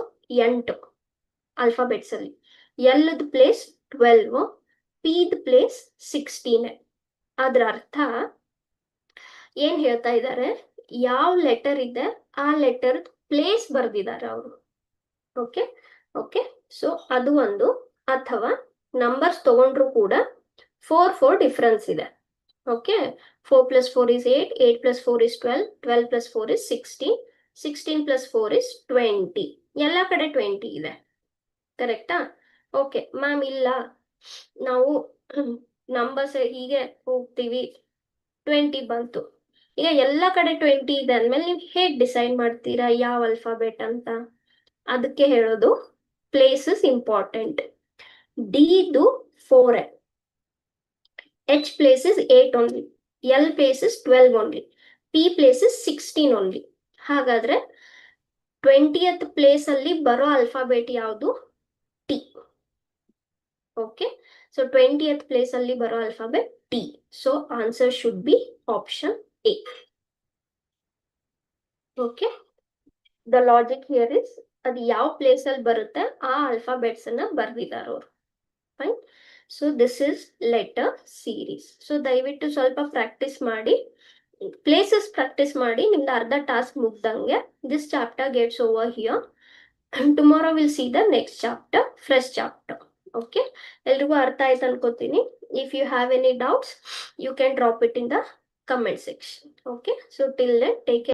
8 alphabets ಅಲ್ಲಿ, Lದ್ ಪ್ಲೇಸ್ 12, Pದ್ ಪ್ಲೇಸ್ 16. ಅದ್ರ ಅರ್ಥ ಏನ್ ಹೇಳ್ತಾ ಇದ್ದಾರೆ, ಯಾವ ಲೆಟರ್ ಇದೆ ಆ ಲೆಟರ್ ಪ್ಲೇಸ್ ಬರ್ದಿದ್ದಾರೆ ಅವರು. ಓಕೆ ಓಕೆ, ಸೊ ಅದು ಒಂದು. ಅಥವಾ ನಂಬರ್ಸ್ ತಗೊಂಡ್ರು ಕೂಡ 4 ಡಿಫ್ರೆನ್ಸ್ ಇದೆ. ಓಕೆ, 4 + 4 = 8, 8 + 4 = 12, 12 + 4 = 16, 16 + 4 = 20. ಎಲ್ಲ ಕಡೆ 20 ಇದೆ, ಕರೆಕ್ಟಾ? ಓಕೆ ಮ್ಯಾಮ್, ಇಲ್ಲ ನಾವು ನಂಬರ್ಸ್ ಹೀಗೆ ಹೋಗ್ತೀವಿ, 20 ಬಂತು. ಈಗ ಎಲ್ಲ ಕಡೆ 20 ಇದೆ ಅಂದ್ಮೇಲೆ ನೀವು ಹೇಗೆ ಡಿಸೈಡ್ ಮಾಡ್ತೀರಾ ಯಾವ ಅಲ್ಫಾಬೆಟ್ ಅಂತ? ಅದಕ್ಕೆ ಹೇಳೋದು places important. ಡಿದು 4, H places 8 only, L places 12 only, P places 16 only. ಹಾಗಾದ್ರೆ 20th ಪ್ಲೇಸ್ ಅಲ್ಲಿ ಬರೋ ಅಲ್ಫಾಬೆಟ್ ಯಾವುದು, T. Okay, so 20th place ಅಲ್ಲಿ ಬರೋ alphabet T. So answer should be option A. Okay, the logic here is, ಅದು ಯಾವ place ಅಲ್ಲಿ ಬರುತ್ತೆ ಆ ಅಲ್ಫಾಬೆಟ್ಸ್ ಅನ್ನ ಬರ್ದಿದ್ದಾರೆ ಅವರು. Fine. So this is letter series. So ದಯವಿಟ್ಟು ಸ್ವಲ್ಪ ಪ್ರಾಕ್ಟೀಸ್ ಮಾಡಿ, ಪ್ಲೇಸಸ್ ಪ್ರಾಕ್ಟೀಸ್ ಮಾಡಿ, ನಿಮ್ದು ಅರ್ಧ ಟಾಸ್ಕ್ ಮುಗ್ದಂಗೆ. This chapter gets over here. Tomorrow will see the next chapter, fresh chapter. Okay, ಎಲ್ರಿಗೂ ಅರ್ಥ ಆಯ್ತು ಅನ್ಕೋತೀನಿ. If you have any doubts, you can drop it in the comment section. Okay, so till then take care.